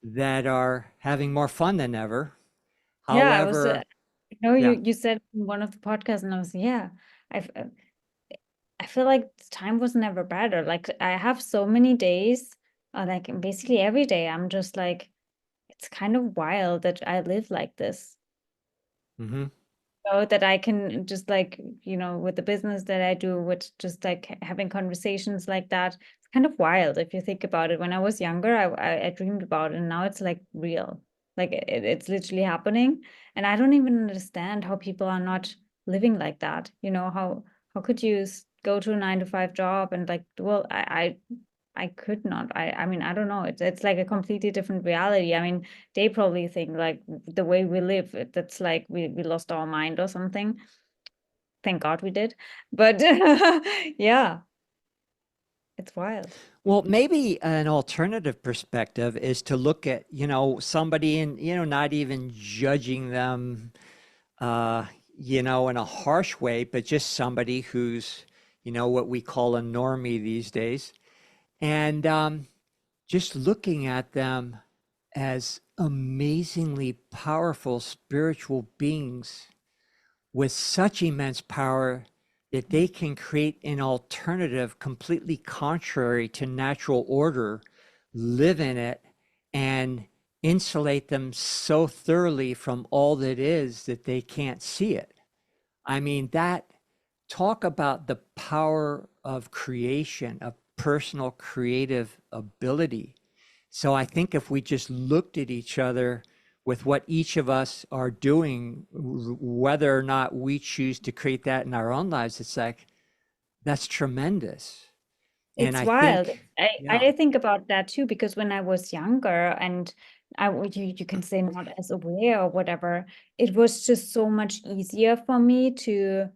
that are having more fun than ever. Yeah, I was, However, yeah. you said in one of the podcasts, and I was, yeah, I've, I feel like time was never better. Like, I have so many days, like basically every day, I'm just like, it's kind of wild that I live like this. Hmm. That I can just like, with the business that I do, with just like having conversations like that, it's kind of wild if you think about it. When I was younger, I dreamed about it, and now it's like real, like it's literally happening. And I don't even understand how people are not living like that. How could you go to a 9 to 5 job and like, well, I could not. I mean, I don't know. It's like a completely different reality. I mean, they probably think like the way we live, that's like we lost our mind or something. Thank God we did. But yeah, it's wild. Well, maybe an alternative perspective is to look at, somebody and, not even judging them, uh, in a harsh way, but just somebody who's, what we call a normie these days. And just looking at them as amazingly powerful spiritual beings with such immense power that they can create an alternative completely contrary to natural order, live in it, and insulate them so thoroughly from all that is that they can't see it. I mean, talk about the power of creation, of personal creative ability. So I think if we just looked at each other with what each of us are doing, whether or not we choose to create that in our own lives, it's like, that's tremendous. And It's I wild. think, yeah. I think about that too, because when I was younger and you can say not as aware or whatever, it was just so much easier for me to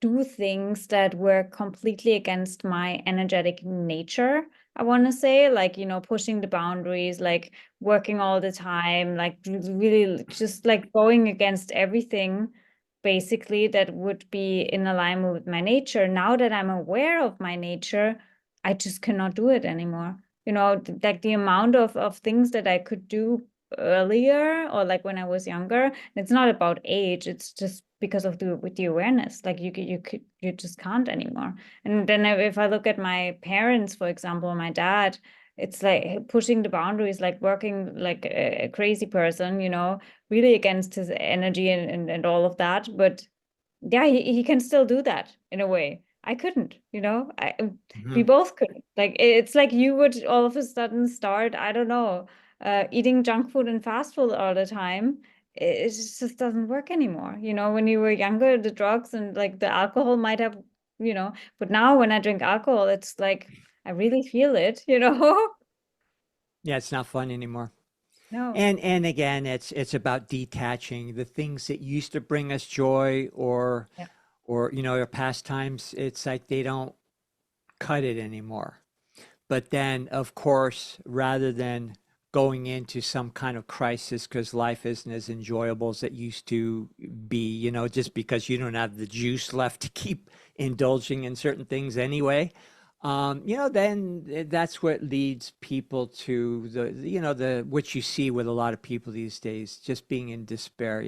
do things that were completely against my energetic nature. I want to say, like, pushing the boundaries, like working all the time, like really just like going against everything, basically, that would be in alignment with my nature. Now that I'm aware of my nature, I just cannot do it anymore. Like the amount of things that I could do earlier, or like when I was younger, it's not about age, it's just because of the awareness. Like you just can't anymore. And then if I look at my parents, for example, my dad, it's like pushing the boundaries, like working like a crazy person, really against his energy and all of that. But yeah, he can still do that in a way. I couldn't, we Mhm. both couldn't. Like it's like you would all of a sudden start, I don't know, eating junk food and fast food all the time. It just doesn't work anymore. When you were younger, the drugs and like the alcohol might have, but now when I drink alcohol, it's like I really feel it. Yeah, it's not fun anymore. No. And again, it's about detaching the things that used to bring us joy, Yeah. or our pastimes. It's like they don't cut it anymore. But then, of course, rather than going into some kind of crisis because life isn't as enjoyable as it used to be, just because you don't have the juice left to keep indulging in certain things anyway, then that's what leads people to the which you see with a lot of people these days, just being in despair.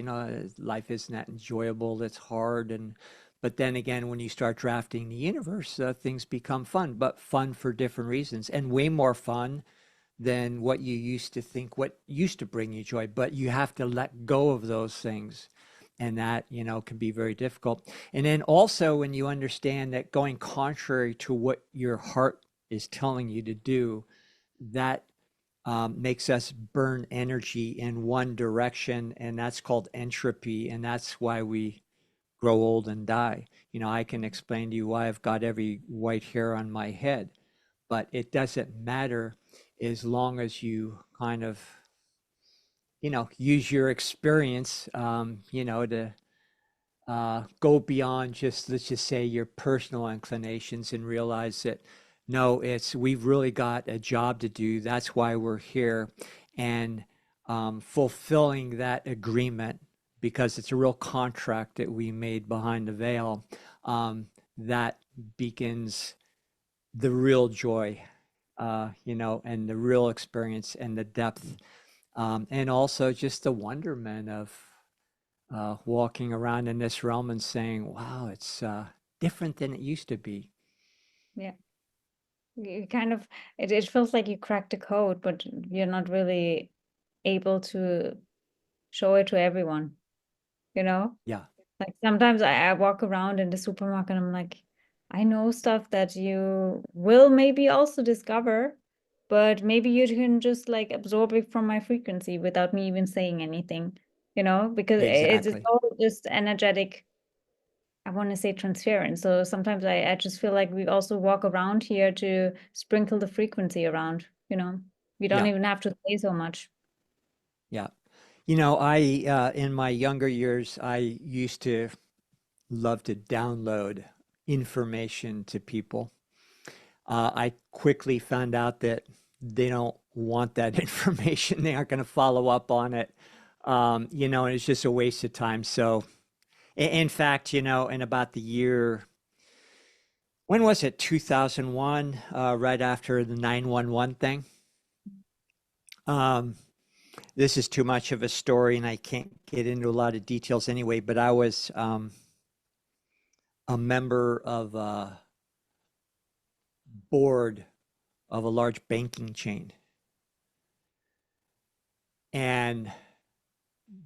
Life isn't that enjoyable. It's hard. But then again, when you start drafting the universe, things become fun, but fun for different reasons, and way more fun than what you used to think, what used to bring you joy. But you have to let go of those things. And that, can be very difficult. And then also, when you understand that going contrary to what your heart is telling you to do, that makes us burn energy in one direction. And that's called entropy. And that's why we grow old and die. I can explain to you why I've got every white hair on my head, but it doesn't matter as long as you kind of, use your experience, to go beyond just, let's just say, your personal inclinations, and realize that no, we've really got a job to do. That's why we're here. And fulfilling that agreement, because it's a real contract that we made behind the veil, that begins the real joy, and the real experience and the depth, and also just the wonderment of walking around in this realm and saying, wow, it's different than it used to be. Yeah. You kind of, it feels like you cracked the code, but you're not really able to show it to everyone, you know? Yeah. Like sometimes I walk around in the supermarket and I'm like, I know stuff that you will maybe also discover, but maybe you can just like absorb it from my frequency without me even saying anything, because it's Exactly. all just energetic. I want to say transference. So sometimes I just feel like we also walk around here to sprinkle the frequency around, We don't Yeah. even have to say so much. Yeah. I, in my younger years, I used to love to download information to people. I quickly found out that they don't want that information. They aren't going to follow up on it. And it's just a waste of time. So, in fact, in about the year, when was it? 2001, right after the 911 thing. Um, this is too much of a story, and I can't get into a lot of details anyway, but I was a member of a board of a large banking chain. And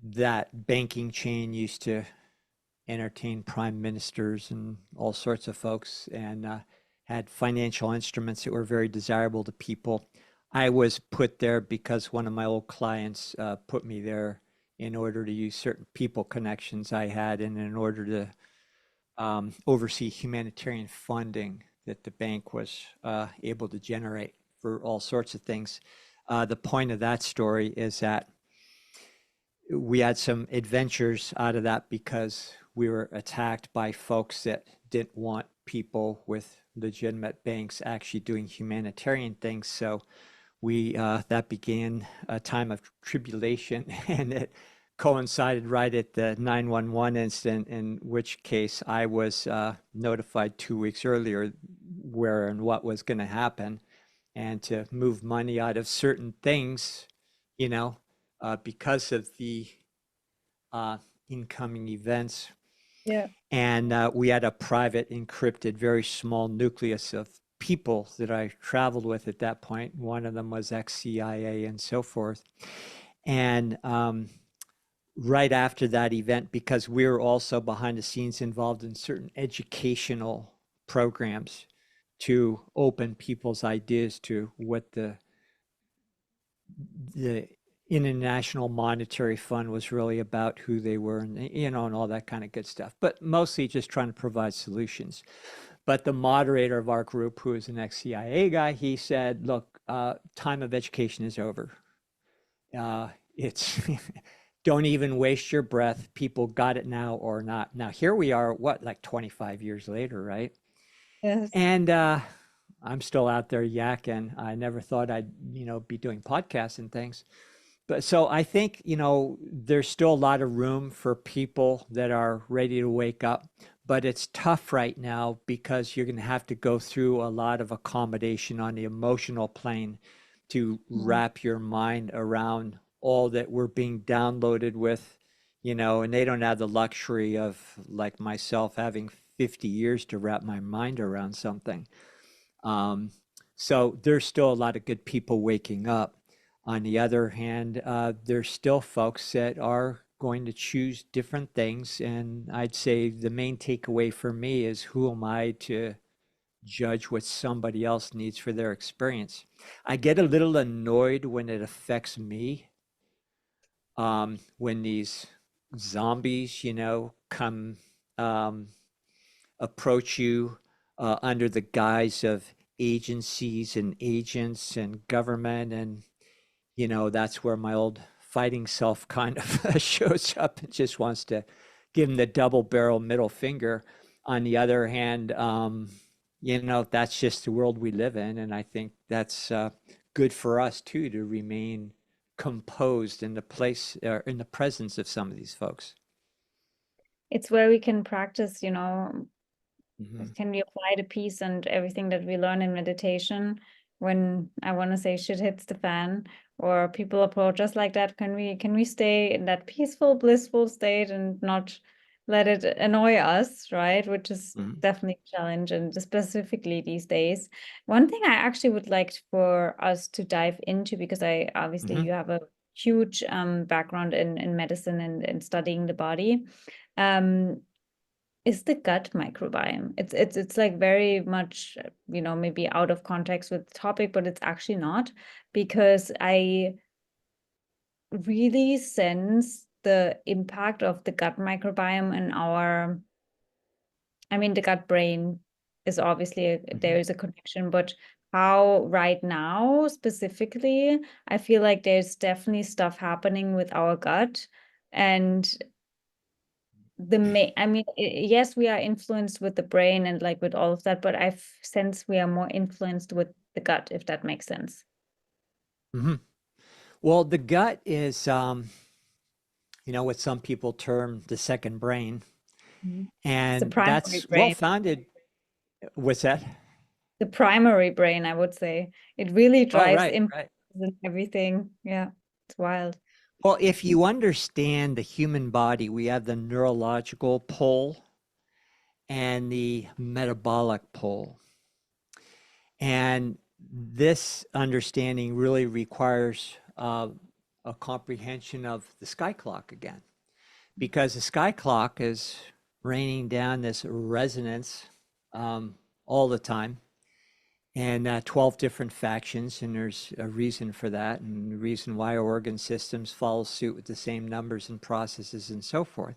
that banking chain used to entertain prime ministers and all sorts of folks, and had financial instruments that were very desirable to people. I was put there because one of my old clients put me there, in order to use certain people connections I had and in order to oversee humanitarian funding that the bank was able to generate for all sorts of things. The point of that story is that we had some adventures out of that because we were attacked by folks that didn't want people with legitimate banks actually doing humanitarian things. So we that began a time of tribulation, and it coincided right at the 911 incident, in which case I was notified 2 weeks earlier where and what was going to happen, and to move money out of certain things, you know, because of the incoming events. Yeah. And we had a private, encrypted, very small nucleus of people that I traveled with at that point. One of them was ex-CIA and so forth. And right after that event, because we were also behind the scenes involved in certain educational programs to open people's ideas to what the International Monetary Fund was really about, who they were, and and all that kind of good stuff, but mostly just trying to provide solutions. But the moderator of our group, who is an ex-CIA guy, he said, look, time of education is over. It's don't even waste your breath. People got it now or not. Now here we are, what, like 25 years later, right? Yes. And I'm still out there yakking. I never thought I'd, be doing podcasts and things. But so I think, there's still a lot of room for people that are ready to wake up, but it's tough right now because you're going to have to go through a lot of accommodation on the emotional plane to wrap your mind around all that we're being downloaded with, and they don't have the luxury of, like myself, having 50 years to wrap my mind around something. So there's still a lot of good people waking up. On the other hand, there's still folks that are going to choose different things. And I'd say the main takeaway for me is, who am I to judge what somebody else needs for their experience? I get a little annoyed when it affects me, when these zombies, come approach you under the guise of agencies and agents and government. And that's where my old fighting self kind of shows up and just wants to give him the double barrel middle finger. On the other hand, that's just the world we live in. And I think that's good for us too, to remain composed in the place, in the presence of some of these folks. It's where we can practice, Mhm. can we apply the peace and everything that we learn in meditation when, I want to say, shit hits the fan, or people approach us like that? Can we stay in that peaceful, blissful state and not let it annoy us, right? Which is Mhm. definitely a challenge, and specifically these days. One thing I actually would like for us to dive into, because obviously Mhm. you have a huge background in medicine and studying the body, is the gut microbiome. It's like very much, maybe out of context with the topic, but it's actually not, because I really sense the impact of the gut microbiome in the gut brain is obviously, there is a connection, but how right now specifically, I feel like there's definitely stuff happening with our gut. And yes, we are influenced with the brain and like with all of that, but I sense we are more influenced with the gut, if that makes sense. Mhm. Well, the gut is, what some people term the second brain, It's the and primary that's well brain. founded. What's that? The primary brain, I would say. It really Oh, drives right, impulses right. and everything. Yeah, it's wild. Well, if you understand the human body, we have the neurological pole and the metabolic pole. And this understanding really requires a comprehension of the sky clock again, because the sky clock is raining down this resonance all the time. and 12 different factions, and there's a reason for that, and the reason why our organ systems follow suit with the same numbers and processes and so forth.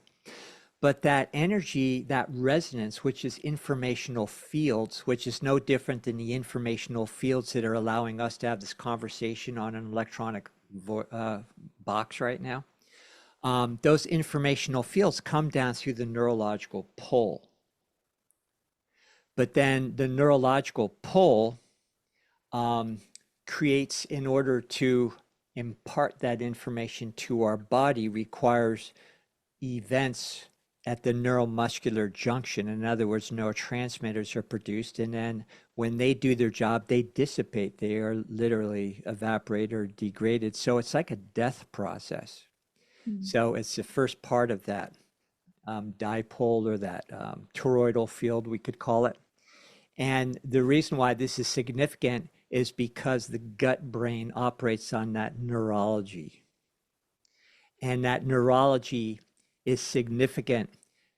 But that energy, that resonance, which is informational fields, which is no different than the informational fields that are allowing us to have this conversation on an electronic box right now, those informational fields come down through the neurological pole. But then the neurological pole creates, in order to impart that information to our body, requires events at the neuromuscular junction. In other words, neurotransmitters are produced, and then when they do their job, they dissipate. They are literally evaporated or degraded. So it's like a death process. So it's the first part of that dipole, or that toroidal field, we could call it. And the reason why this is significant is because the gut brain operates on that neurology. And that neurology is significant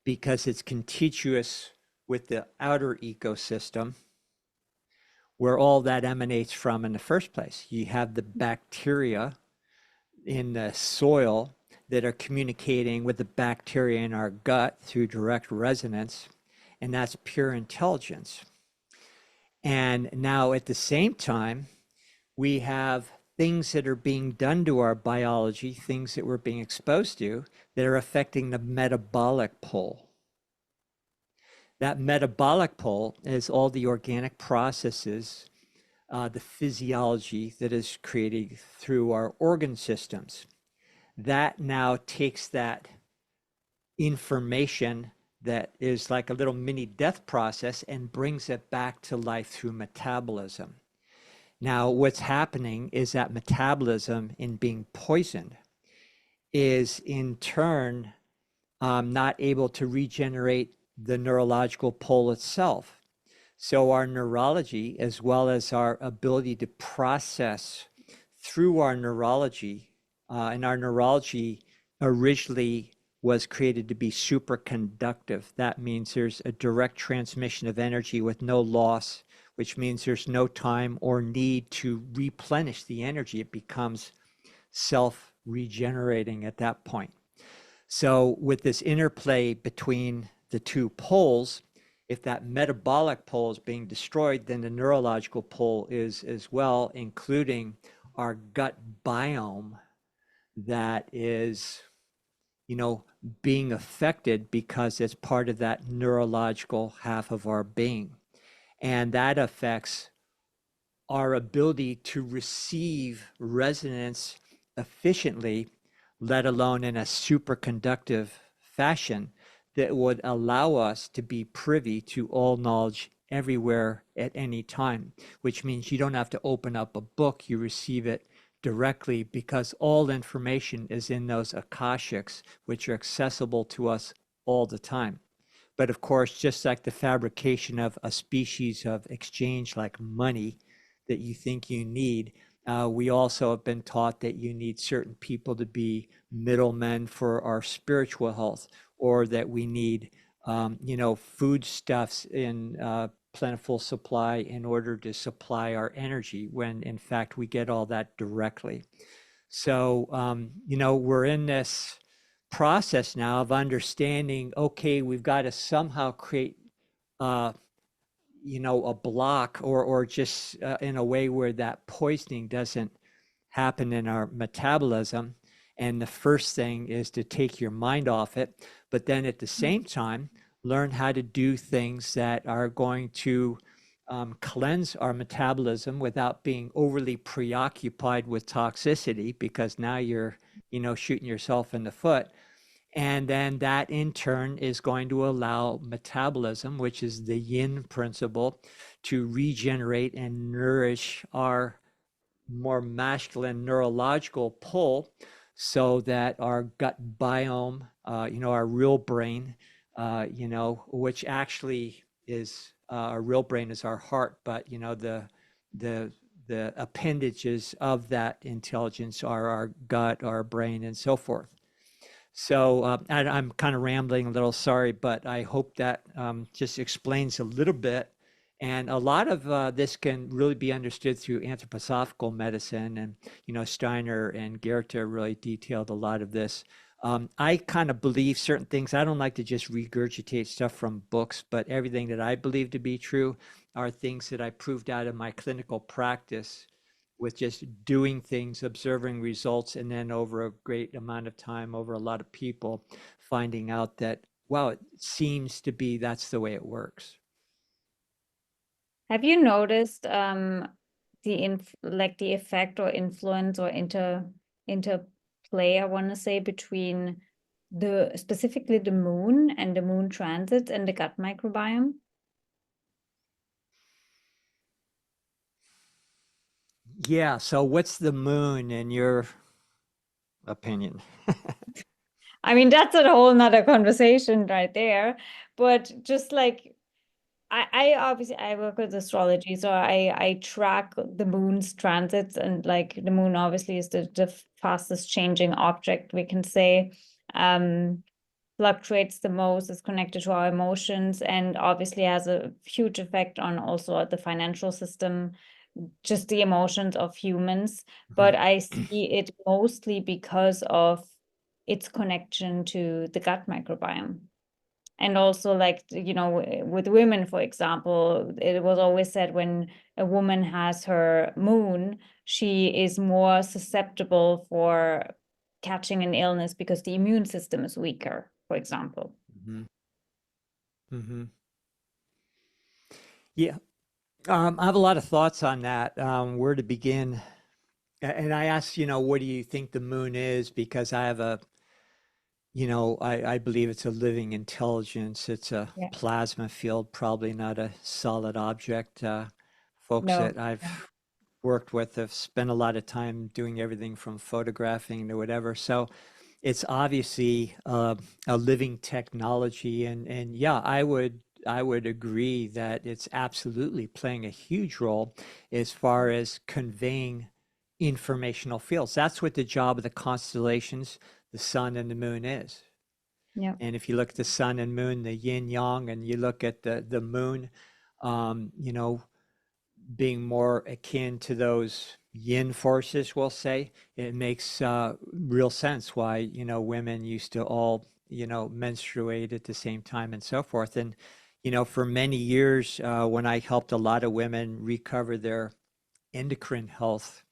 because it's contiguous with the outer ecosystem, where all that emanates from in the first place. You have the bacteria in the soil that are communicating with the bacteria in our gut through direct resonance, and that's pure intelligence. And now at the same time, we have things that are being done to our biology, things that we're being exposed to, that are affecting the metabolic pole. That metabolic pole is all the organic processes, the physiology that is created through our organ systems. That now takes that information that is like a little mini death process and brings it back to life through metabolism. Now, what's happening is that metabolism, in being poisoned, is in turn not able to regenerate the neurological pole itself. So our neurology, as well as our ability to process through our neurology, and our neurology originally was created to be superconductive. That means there's a direct transmission of energy with no loss, which means there's no time or need to replenish the energy. It becomes self-regenerating at that point. So with this interplay between the two poles, if that metabolic pole is being destroyed, then the neurological pole is as well, including our gut biome that is, being affected because it's part of that neurological half of our being. And that affects our ability to receive resonance efficiently, let alone in a superconductive fashion that would allow us to be privy to all knowledge everywhere at any time, which means you don't have to open up a book, you receive it directly, because all information is in those akashics, which are accessible to us all the time. But of course, just like the fabrication of a species of exchange like money that you think you need, we also have been taught that you need certain people to be middlemen for our spiritual health, or that we need, foodstuffs in plentiful supply in order to supply our energy, when in fact we get all that directly. So, we're in this process now of understanding, okay, we've got to somehow create, a block, or just in a way where that poisoning doesn't happen in our metabolism. And the first thing is to take your mind off it, but then at the same time, learn how to do things that are going to cleanse our metabolism without being overly preoccupied with toxicity, because now you're, shooting yourself in the foot. And then that in turn is going to allow metabolism, which is the yin principle, to regenerate and nourish our more masculine neurological pole, so that our gut biome, our real brain, which actually is, our real brain is our heart, but the appendages of that intelligence are our gut, our brain, and so forth. So I'm kind of rambling a little, sorry, but I hope that just explains a little bit And a lot of this can really be understood through anthroposophical medicine. And, Steiner and Goethe really detailed a lot of this. I kind of believe certain things. I don't like to just regurgitate stuff from books, but everything that I believe to be true are things that I proved out of my clinical practice with just doing things, observing results, and then over a great amount of time, over a lot of people, finding out that, wow, it seems to be that's the way it works. Have you noticed the effect or influence or interplay, I want to say, between specifically the moon and the moon transits and the gut microbiome? Yeah. So what's the moon in your opinion? I mean, that's a whole nother conversation right there. But just like I obviously I work with astrology, so I track the moon's transits, and like the moon obviously is the fastest changing object, we can say. Fluctuates the most, is connected to our emotions, and obviously has a huge effect on also the financial system, just the emotions of humans. But I see it mostly because of its connection to the gut microbiome. And also, like, with women, for example, it was always said when a woman has her moon, she is more susceptible for catching an illness because the immune system is weaker, for example. Mm-hmm. Mm-hmm. Yeah. I have a lot of thoughts on that. Where to begin? And I asked, what do you think the moon is? Because I have I believe it's a living intelligence. It's a Yeah. plasma field, probably not a solid object. Folks No. that I've worked with have spent a lot of time doing everything from photographing to whatever. So it's obviously a living technology, and yeah, I would agree that it's absolutely playing a huge role as far as conveying informational fields. That's what the job of the constellations, the sun and the moon is. Yeah. And if you look at the sun and moon, the yin yang, and you look at the moon, um, you know, being more akin to those yin forces, we'll say, it makes real sense why, women used to all, menstruate at the same time and so forth. And, for many years, when I helped a lot of women recover their endocrine health,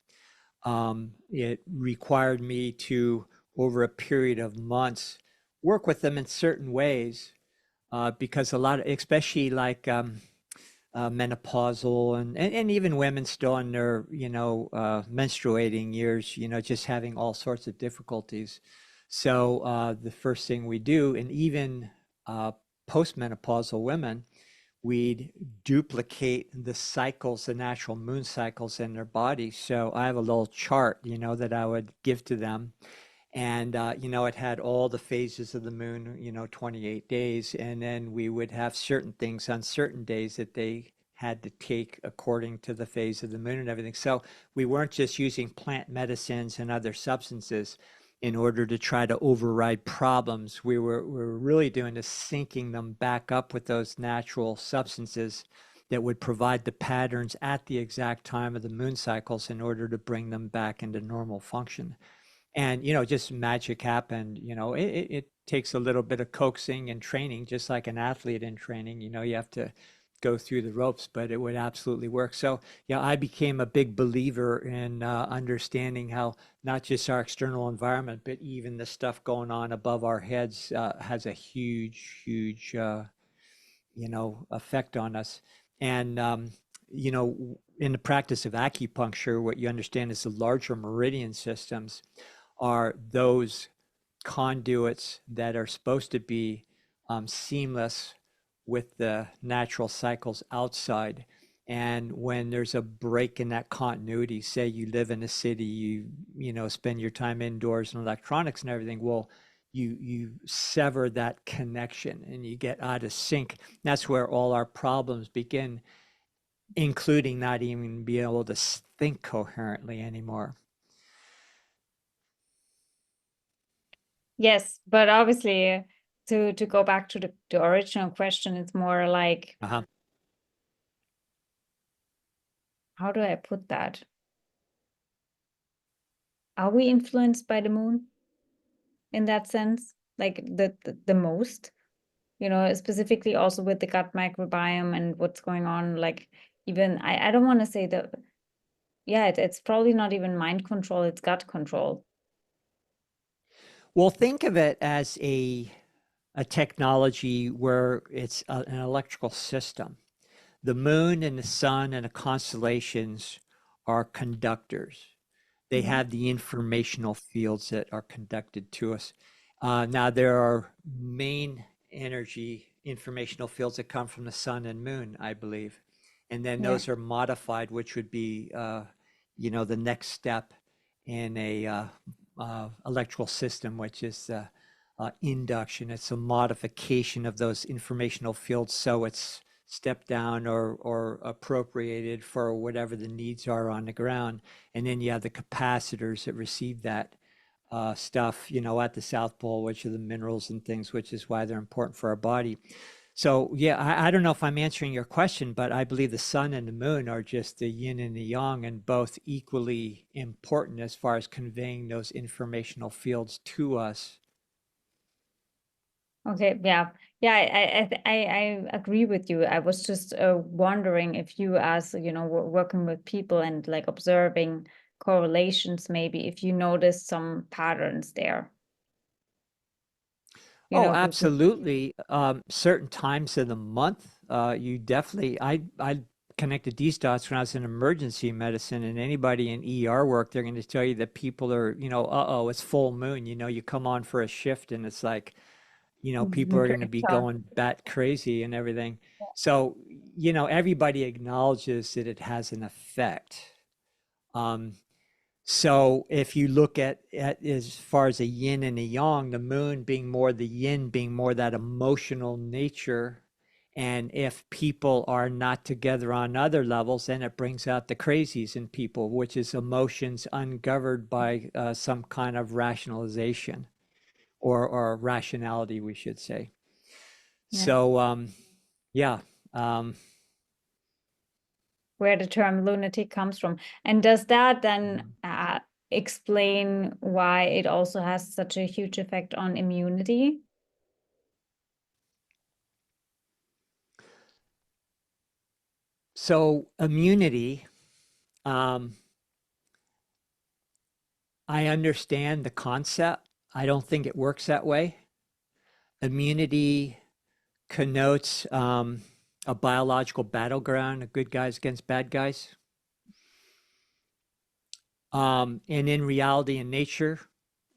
it required me to, over a period of months, work with them in certain ways because a lot of, especially like menopausal and even women still in their, menstruating years, just having all sorts of difficulties. So the first thing we do, and even postmenopausal women, we'd duplicate the cycles, the natural moon cycles in their body. So I have a little chart, that I would give to them. And, it had all the phases of the moon, 28 days. And then we would have certain things on certain days that they had to take according to the phase of the moon and everything. So we weren't just using plant medicines and other substances in order to try to override problems. We were really doing is syncing them back up with those natural substances that would provide the patterns at the exact time of the moon cycles in order to bring them back into normal function. And, just magic happened. It takes a little bit of coaxing and training, just like an athlete in training. You have to go through the ropes, but it would absolutely work. So, yeah, I became a big believer in understanding how not just our external environment, but even the stuff going on above our heads has a huge, huge, effect on us. And, in the practice of acupuncture, what you understand is the larger meridian systems are those conduits that are supposed to be seamless with the natural cycles outside. And when there's a break in that continuity, say you live in a city, you spend your time indoors and electronics and everything, well, you sever that connection and you get out of sync. That's where all our problems begin, including not even being able to think coherently anymore. Yes, but obviously, to go back to the original question, it's more like Uh-huh. how do I put that? Are we influenced by the moon in that sense? Like the most, specifically also with the gut microbiome and what's going on, like even I don't want to say that, yeah, it's probably not even mind control, it's gut control. Well, think of it as a technology where it's an electrical system. The moon and the sun and the constellations are conductors. They Yeah. have the informational fields that are conducted to us. Now, there are main energy informational fields that come from the sun and moon, I believe. And then Yeah. those are modified, which would be, the next step in a electrical system, which is induction. It's a modification of those informational fields, so it's stepped down or appropriated for whatever the needs are on the ground. And then you have the capacitors that receive that stuff, at the South Pole, which are the minerals and things, which is why they're important for our body. So, yeah, I don't know if I'm answering your question, but I believe the sun and the moon are just the yin and the yang, and both equally important as far as conveying those informational fields to us. Okay, yeah. Yeah, I agree with you. I was just wondering if you, as working with people and like observing correlations, maybe if you noticed some patterns there, Oh, because absolutely. Certain times of the month, you definitely. I connected these dots when I was in emergency medicine, and anybody in ER work, they're going to tell you that people are, uh-oh, it's full moon. You come on for a shift, and it's like, people are going to be going bat crazy and everything. So, everybody acknowledges that it has an effect. Um, so if you look at as far as a yin and a yang, the moon being more the yin, being more that emotional nature. And if people are not together on other levels, then it brings out the crazies in people, which is emotions ungoverned by some kind of rationalization or rationality, we should say. yeah, So, yeah. Um, where the term lunatic comes from. And does that then mhm. explain why it also has such a huge effect on immunity? So, immunity, um, I understand the concept. I don't think it works that way. Immunity connotes a biological battleground, good guys against bad guys. And in reality and nature,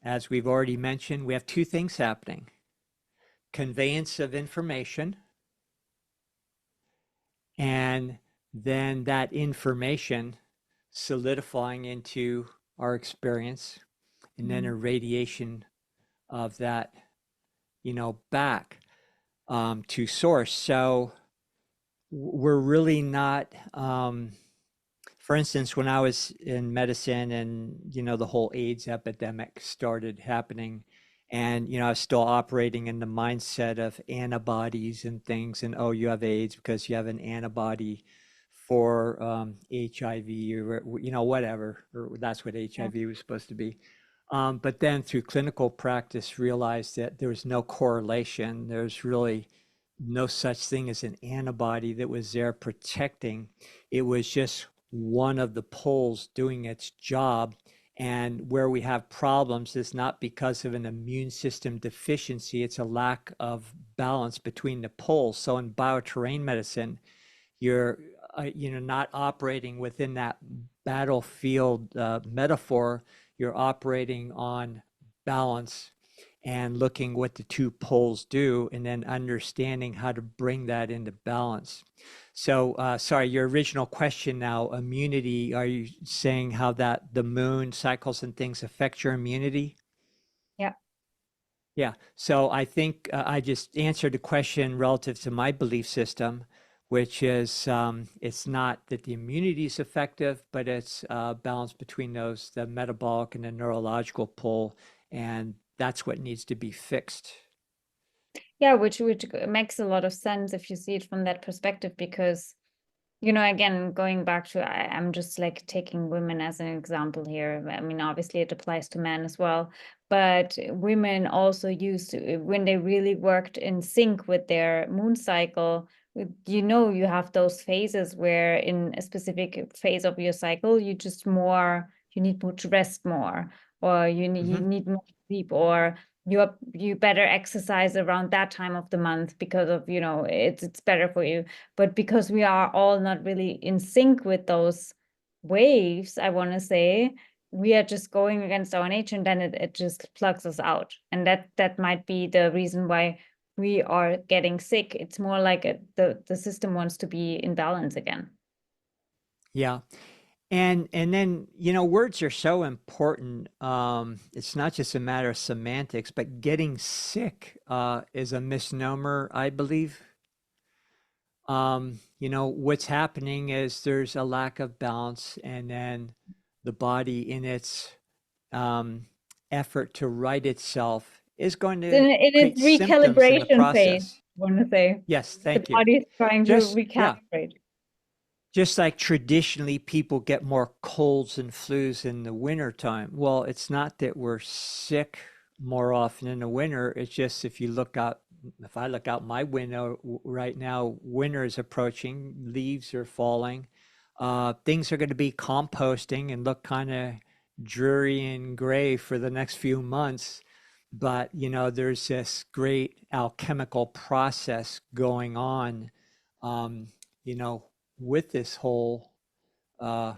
as we've already mentioned, we have two things happening: conveyance of information, and then that information solidifying into our experience, and then a radiation of that, back to source. So we're really not, for instance, when I was in medicine and, the whole AIDS epidemic started happening, and, I was still operating in the mindset of antibodies and things, and, oh, you have AIDS because you have an antibody for HIV or, whatever, or that's what Yeah. HIV was supposed to be. But then through clinical practice, realized that there was no correlation. There's really no such thing as an antibody that was there protecting. It was just one of the poles doing its job. And where we have problems is not because of an immune system deficiency, it's a lack of balance between the poles. So in bioterrain medicine, you're not operating within that battlefield metaphor. You're operating on balance and looking what the two poles do, and then understanding how to bring that into balance. So, sorry, your original question now, immunity, are you saying how that the moon cycles and things affect your immunity? Yeah. Yeah. So I think I just answered the question relative to my belief system, which is it's not that the immunity is effective, but it's balance between those, the metabolic and the neurological pole. And that's what needs to be fixed. Yeah, which makes a lot of sense if you see it from that perspective, because you know, again, going back to, I'm just like taking women as an example here. I mean, obviously it applies to men as well, but women also used to, when they really worked in sync with their moon cycle, you know, you have those phases where in a specific phase of your cycle, you just more, you need more to rest more, or you need more sleep, or you better exercise around that time of the month because of, you know, it's better for you. But because we are all not really in sync with those waves, I want to say, we are just going against our nature, and then it just plugs us out. And that might be the reason why we are getting sick. It's more like the system wants to be in balance again. Yeah. And then, you know, words are so important. It's not just a matter of semantics, but getting sick is a misnomer, I believe. You know, what's happening is there's a lack of balance, and then the body, in its um, effort to right itself, is going Then to it is create symptoms in the recalibration phase, process. I want to say. Yes, The thank you. body is trying to Just, yeah, recalibrate. just like traditionally people get more colds and flus in the winter time. Well, it's not that we're sick more often in the winter. It's just if you look out, if I look out my window right now, winter is approaching, leaves are falling. Things are going to be composting and look kind of dreary and gray for the next few months. But, you know, there's this great alchemical process going on, um, you know, with uh,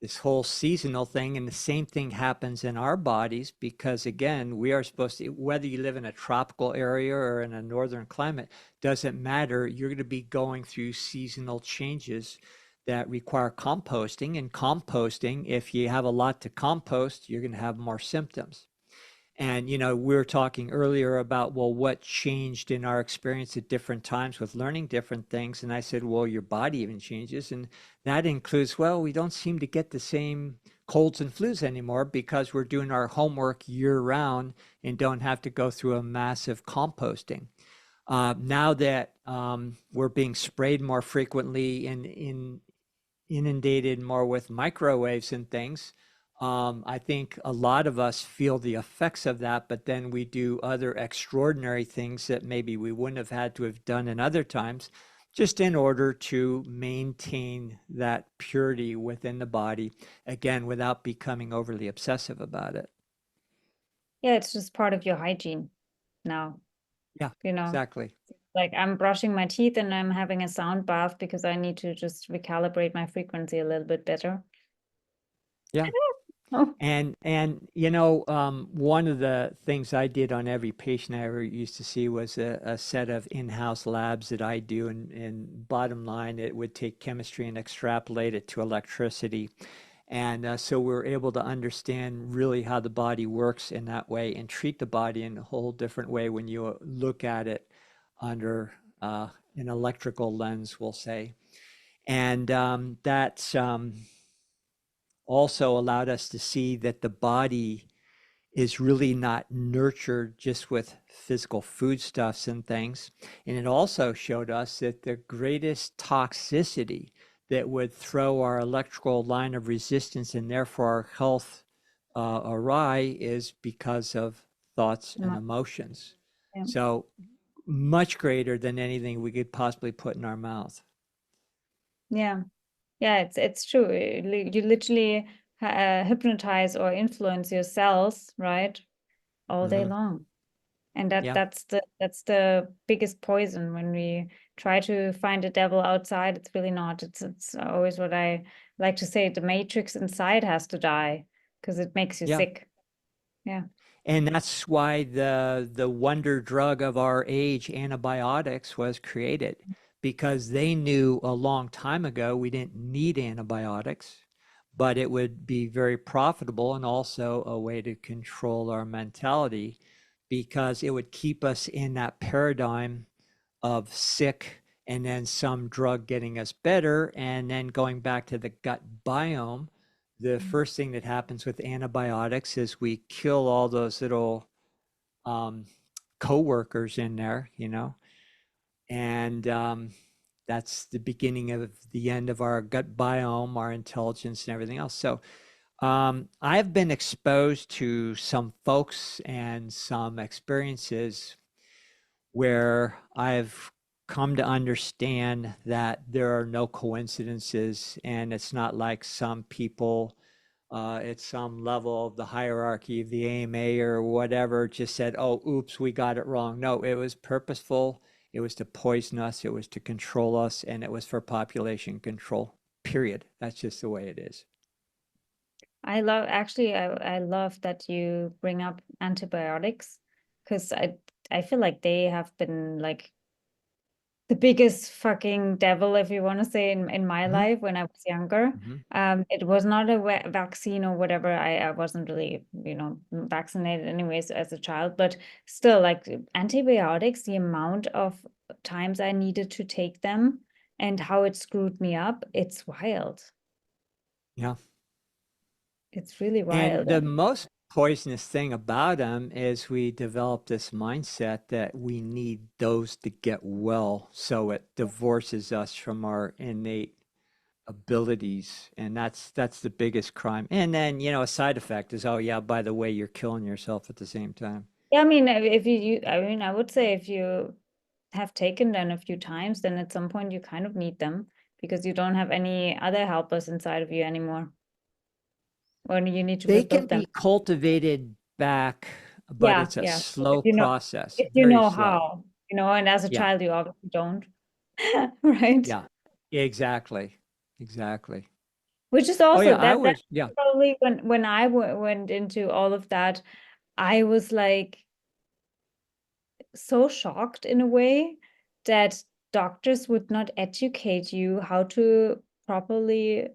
this whole seasonal thing, and the same thing happens in our bodies because again, we are supposed to, whether you live in a tropical area or in a northern climate, doesn't matter. You're going to be going through seasonal changes that require composting, and composting, if you have a lot to compost, you're going to have more symptoms. And, you know, we were talking earlier about, well, what changed in our experience at different times with learning different things. And I said, well, your body even changes. And that includes, well, we don't seem to get the same colds and flus anymore because we're doing our homework year round and don't have to go through a massive composting. Now that we're being sprayed more frequently and inundated more with microwaves and things, I think a lot of us feel the effects of that, but then we do other extraordinary things that maybe we wouldn't have had to have done in other times, just in order to maintain that purity within the body, again, without becoming overly obsessive about it. Yeah, it's just part of your hygiene now, Yeah, you know. exactly. Like I'm brushing my teeth and I'm having a sound bath because I need to just recalibrate my frequency a little bit better. Yeah. Oh, And you know, one of the things I did on every patient I ever used to see was a set of in-house labs that I do, and bottom line, it would take chemistry and extrapolate it to electricity. And so we're able to understand really how the body works in that way and treat the body in a whole different way when you look at it under an electrical lens, we'll say. And that's also allowed us to see that the body is really not nurtured just with physical foodstuffs and things. And it also showed us that the greatest toxicity that would throw our electrical line of resistance and therefore our health awry is because of thoughts and emotions. yeah. So much greater than anything we could possibly put in our mouth. Yeah. Yeah, it's true. You literally hypnotize or influence your cells, right? All day Mm-hmm. long. And Yeah. that's the biggest poison when we try to find a devil outside. It's really not. It's always what I like to say, the matrix inside has to die because it makes you Yeah. sick. Yeah. And that's why the wonder drug of our age, antibiotics, was created, because they knew a long time ago we didn't need antibiotics, but it would be very profitable and also a way to control our mentality, because it would keep us in that paradigm of sick and then some drug getting us better. And then going back to the gut biome, the first thing that happens with antibiotics is we kill all those little um, co-workers in there, you know, and that's the beginning of the end of our gut biome, our intelligence, and everything else. So I've been exposed to some folks and some experiences where I've come to understand that there are no coincidences, and it's not like some people at some level of the hierarchy of the AMA or whatever just said, oh, oops, we got it wrong. No, it was purposeful. It was to poison us. It was to control us. And it was for population control, period. That's just the way it is. I love that you bring up antibiotics, because I feel like they have been like the biggest fucking devil, if you want to say, in my Mm-hmm. life when I was younger. Mm-hmm. It was not a vaccine or whatever. I wasn't really, vaccinated anyways as a child, but still, like antibiotics, the amount of times I needed to take them and how it screwed me up, it's wild. Yeah. It's really And wild. the most poisonous thing about them is we develop this mindset that we need those to get well. So it divorces us from our innate abilities, and that's the biggest crime. And then, a side effect is, oh yeah, by the way, you're killing yourself at the same time. Yeah, I mean, if I would say if you have taken them a few times, then at some point you kind of need them because you don't have any other helpers inside of you anymore, or you need to They can rebuild them. be cultivated back, but Yeah, it's a yeah. slow process, If you very know slow. how, and as a Yeah, child you obviously don't, right? yeah, exactly, exactly. Which is Oh also yeah, I that was, yeah. probably when I went into all of that, I was like so shocked in a way that doctors would not educate you how to properly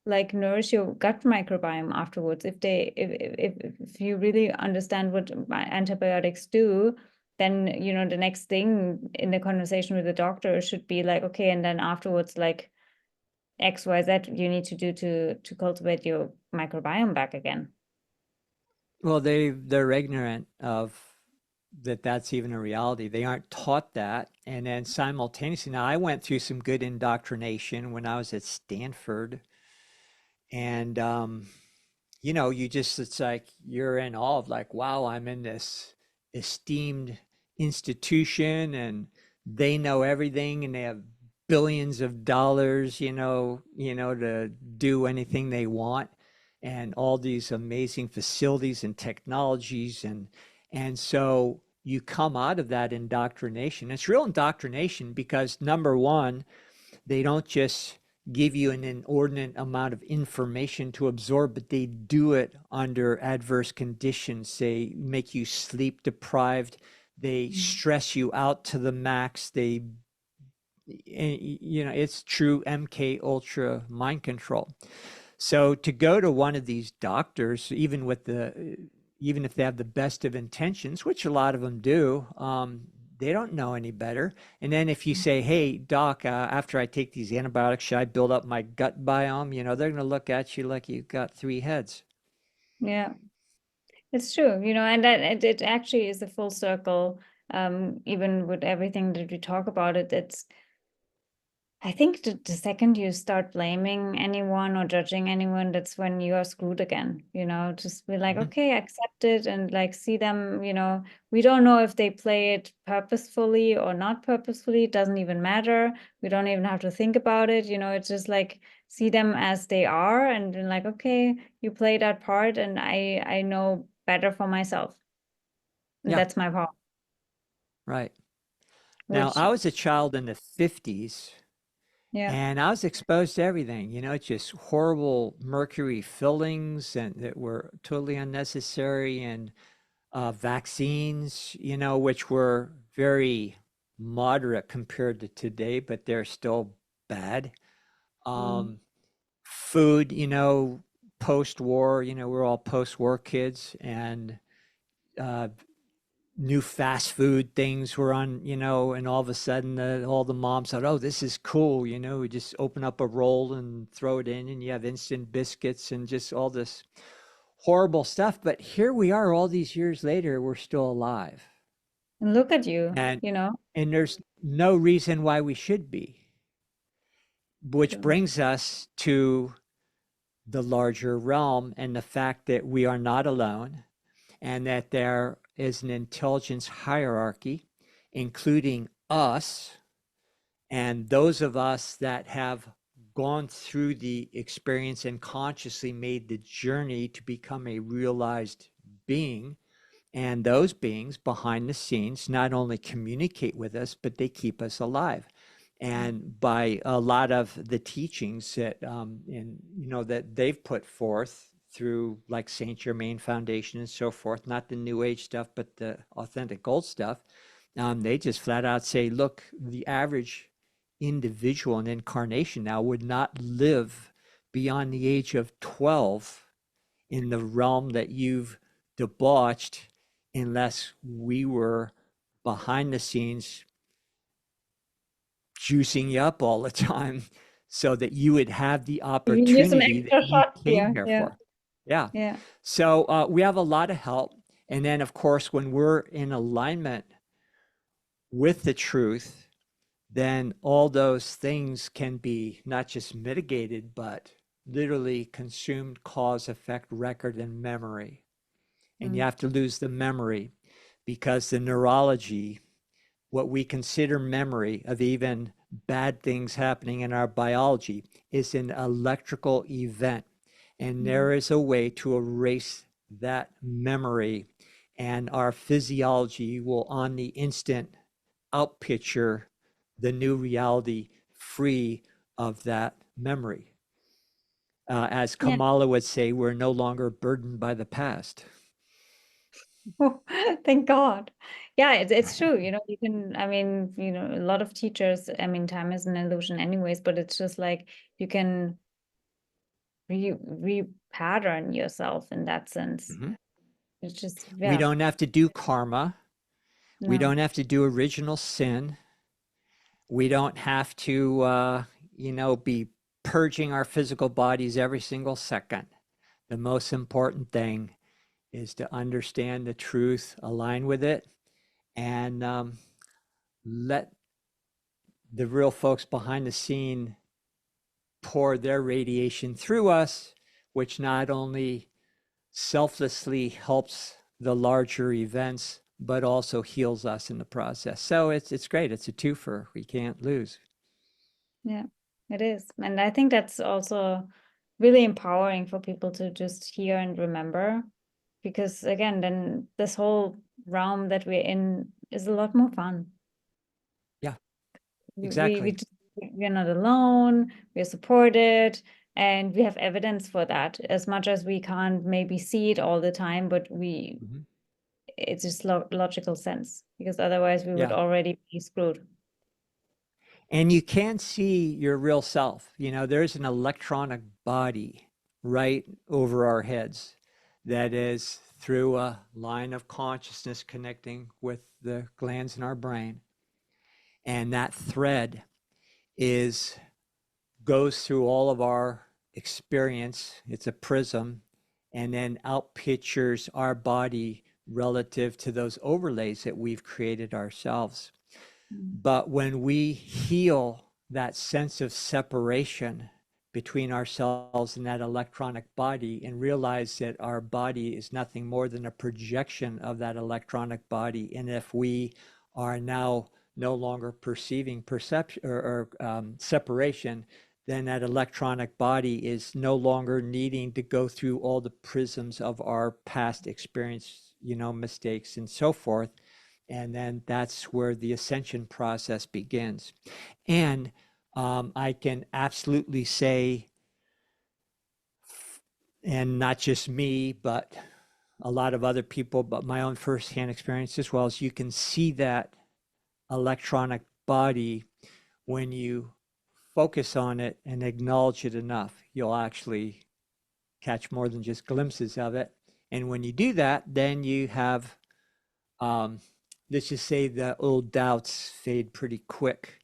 like nourish your gut microbiome afterwards. If you really understand what antibiotics do, then the next thing in the conversation with the doctor should be like, okay, and then afterwards, like XYZ you need to do to cultivate your microbiome back again. Well, they're ignorant of that that's even a reality. They aren't taught that. And then simultaneously, now I went through some good indoctrination when I was at Stanford. And you just, it's like you're in awe of like, wow, I'm in this esteemed institution and they know everything and they have billions of dollars, to do anything they want, and all these amazing facilities and technologies. And so you come out of that indoctrination. It's real indoctrination because number one, they don't just give you an inordinate amount of information to absorb, but they do it under adverse conditions. They make you sleep deprived. They stress you out to the max. It's true MK Ultra mind control. So to go to one of these doctors, even if they have the best of intentions, which a lot of them do, they don't know any better. And then if you say, hey, doc, after I take these antibiotics, should I build up my gut biome? They're going to look at you like you've got three heads. Yeah, it's true, and that it actually is a full circle. Even with everything that we talk about, I think the second you start blaming anyone or judging anyone, that's when you are screwed again. Just be like, Mhm. okay, accept it and like see them, we don't know if they play it purposefully or not purposefully. It doesn't even matter. We don't even have to think about it. It's just like see them as they are and then like, okay, you play that part and I know better for myself. And Yeah, that's my part, right. Now, which, I was a child in the 50s yeah. and I was exposed to everything, just horrible mercury fillings and that were totally unnecessary, and vaccines, which were very moderate compared to today, but they're still bad. Mm. Food, post-war, we're all post-war kids, and uh, new fast food things were on, and all of a sudden all the moms thought, oh, this is cool, we just open up a roll and throw it in, and you have instant biscuits and just all this horrible stuff. But here we are all these years later, we're still alive. And look at you, And and there's no reason why we should be. which True. brings us to the larger realm and the fact that we are not alone and that there is an intelligence hierarchy, including us and those of us that have gone through the experience and consciously made the journey to become a realized being. And those beings behind the scenes not only communicate with us, but they keep us alive. And by a lot of the teachings that that they've put forth through like Saint Germain Foundation and so forth, not the New Age stuff, but the authentic gold stuff, they just flat out say, look, the average individual in incarnation now would not live beyond the age of 12 in the realm that you've debauched unless we were behind the scenes juicing you up all the time so that you would have the Giving you some opportunity that extra you shots came here. here Yeah. for. Yeah. Yeah. So we have a lot of help. And then, of course, when we're in alignment with the truth, then all those things can be not just mitigated, but literally consumed, cause, effect, record, and memory. And you have to lose the memory because the neurology, what we consider memory of even bad things happening in our biology, is an electrical event. And there is a way to erase that memory, and our physiology will on the instant outpicture the new reality free of that memory. As Yeah. Kamala would say, we're no longer burdened by the past. Oh, thank God. Yeah, it's true. You can, I mean, a lot of teachers, I mean, time is an illusion anyways, but it's just like you can re-pattern yourself in that sense. Mhm. It's just, We yeah, don't have to do karma. We no. don't have to do original sin. We don't have to, be purging our physical bodies every single second. The most important thing is to understand the truth, align with it, and let the real folks behind the scene pour their radiation through us, which not only selflessly helps the larger events, but also heals us in the process. So it's great. It's a twofer. We can't lose. Yeah, it is. And I think that's also really empowering for people to just hear and remember, because again, then this whole realm that we're in is a lot more fun. Yeah, We exactly. just, we're not alone, we're supported, and we have evidence for that. As much as we can't maybe see it all the time, but Mhm. it's just logical sense, because otherwise we would Yeah. already be screwed. And you can see your real self. There's an electronic body right over our heads that is through a line of consciousness connecting with the glands in our brain. And that thread is goes through all of our experience. It's a prism and then outpictures our body relative to those overlays that we've created ourselves. But when we heal that sense of separation between ourselves and that electronic body and realize that our body is nothing more than a projection of that electronic body, and if we are now no longer perceiving perception or separation, then that electronic body is no longer needing to go through all the prisms of our past experience, mistakes and so forth. And then that's where the ascension process begins. And I can absolutely say, and not just me, but a lot of other people, but my own firsthand experience as well, as you can see that electronic body when you focus on it and acknowledge it enough, you'll actually catch more than just glimpses of it. And when you do that, then you have um, let's just say the old doubts fade pretty quick.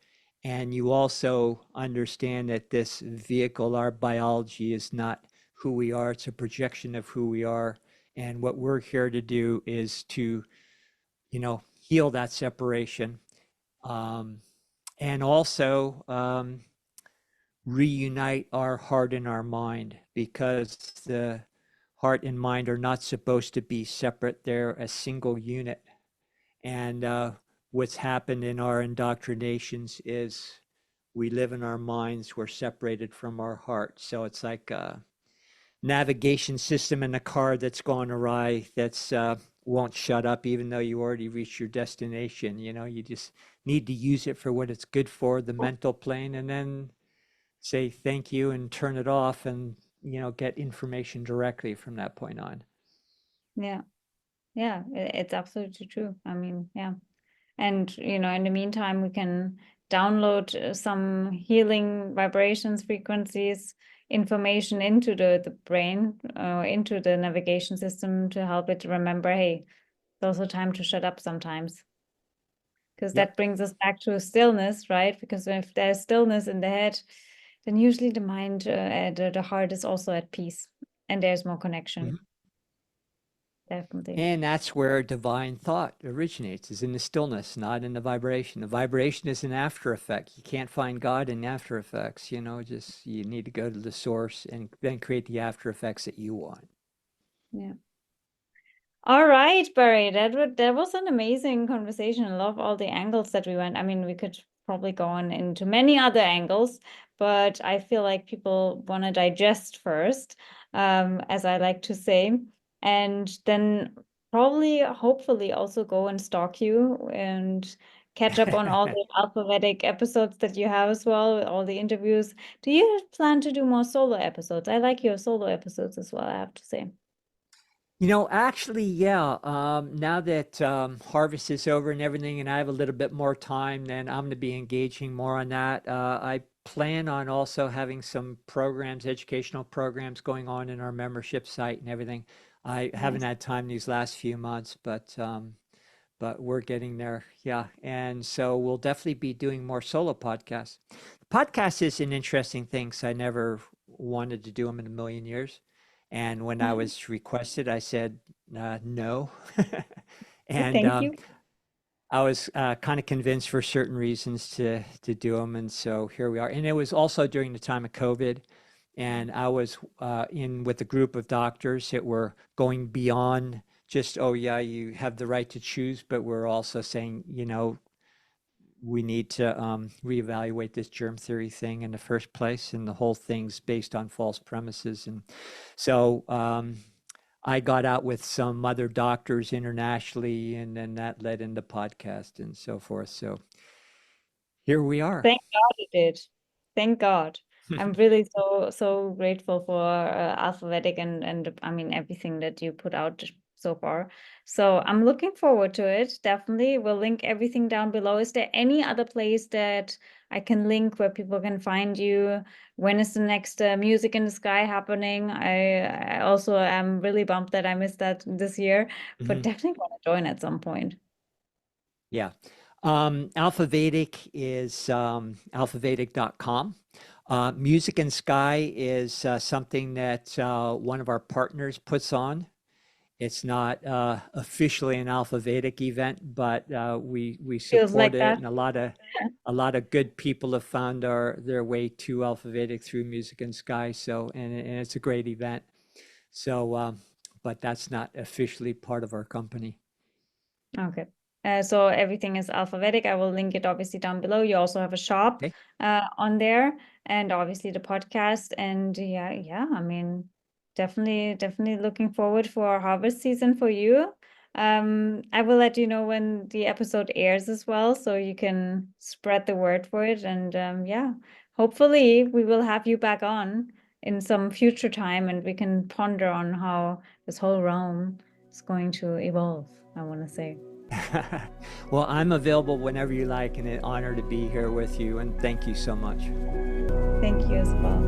And you also understand that this vehicle, our biology, is not who we are, it's a projection of who we are. And what we're here to do is to, heal that separation. And also, reunite our heart and our mind, because the heart and mind are not supposed to be separate. They're a single unit. And what's happened in our indoctrinations is we live in our minds, we're separated from our heart. So it's like a navigation system in a car that's gone awry, that's won't shut up even though you already reached your destination. You just need to use it for what it's good for, the mental plane, and then say thank you and turn it off, and get information directly from that point on. Yeah. Yeah, it's absolutely true. I mean, yeah. And, in the meantime, we can download some healing vibrations, frequencies, information into the brain, into the navigation system to help it remember, hey, it's also time to shut up sometimes. Because Yep. that brings us back to stillness, right? Because if there's stillness in the head, then usually the mind, the heart is also at peace, and there's more connection. Mhm. Definitely. And that's where divine thought originates, is in the stillness, not in the vibration. The vibration is an after effect. You can't find God in after effects, just you need to go to the source and then create the after effects that you want. Yeah. All right, Barry, that was an amazing conversation. I love all the angles that we went. I mean, we could probably go on into many other angles, but I feel like people want to digest first, as I like to say, and then probably, hopefully, also go and stalk you and catch up on all the AlfaVedic episodes that you have as well, all the interviews. Do you plan to do more solo episodes? I like your solo episodes as well, I have to say. Actually, yeah. Now that harvest is over and everything, and I have a little bit more time, then I'm going to be engaging more on that. I plan on also having some programs, educational programs going on in our membership site and everything. I haven't Nice. had time these last few months, but we're getting there. Yeah. And so we'll definitely be doing more solo podcasts. Podcast is an interesting thing, because I never wanted to do them in a million years. And when I was requested, I said no. And Thank you. I was kind of convinced for certain reasons to do them. And so here we are. And it was also during the time of COVID. And I was in with a group of doctors that were going beyond just, oh, yeah, you have the right to choose, but we're also saying, we need to reevaluate this germ theory thing in the first place, and the whole thing's based on false premises. And so I got out with some other doctors internationally, and then that led into podcast and so forth. So here we are. Thank God it did. Thank God. I'm really so grateful for AlfaVedic and I mean everything that you put out so far. So I'm looking forward to it. Definitely. We'll link everything down below. Is there any other place that I can link where people can find you? When is the next Music in the Sky happening? I also am really bummed that I missed that this year, but definitely want to join at some point. Yeah. AlfaVedic is alphavedic.com. Music in Sky is something that one of our partners puts on. It's not officially an AlfaVedic event, but we Feels like support it, that. and a lot of good people have found their way to AlfaVedic through Music in Sky. So, and it's a great event. So, but that's not officially part of our company. Okay. So everything is AlfaVedic. I will link it obviously down below. You also have a shop Okay. on there, and obviously the podcast. And yeah, I mean, definitely looking forward for harvest season for you. I will let you know when the episode airs as well, so you can spread the word for it. And yeah, hopefully we will have you back on in some future time, and we can ponder on how this whole realm is going to evolve, I want to say. Well, I'm available whenever you like, and an honor to be here with you. And thank you so much. Thank you as well.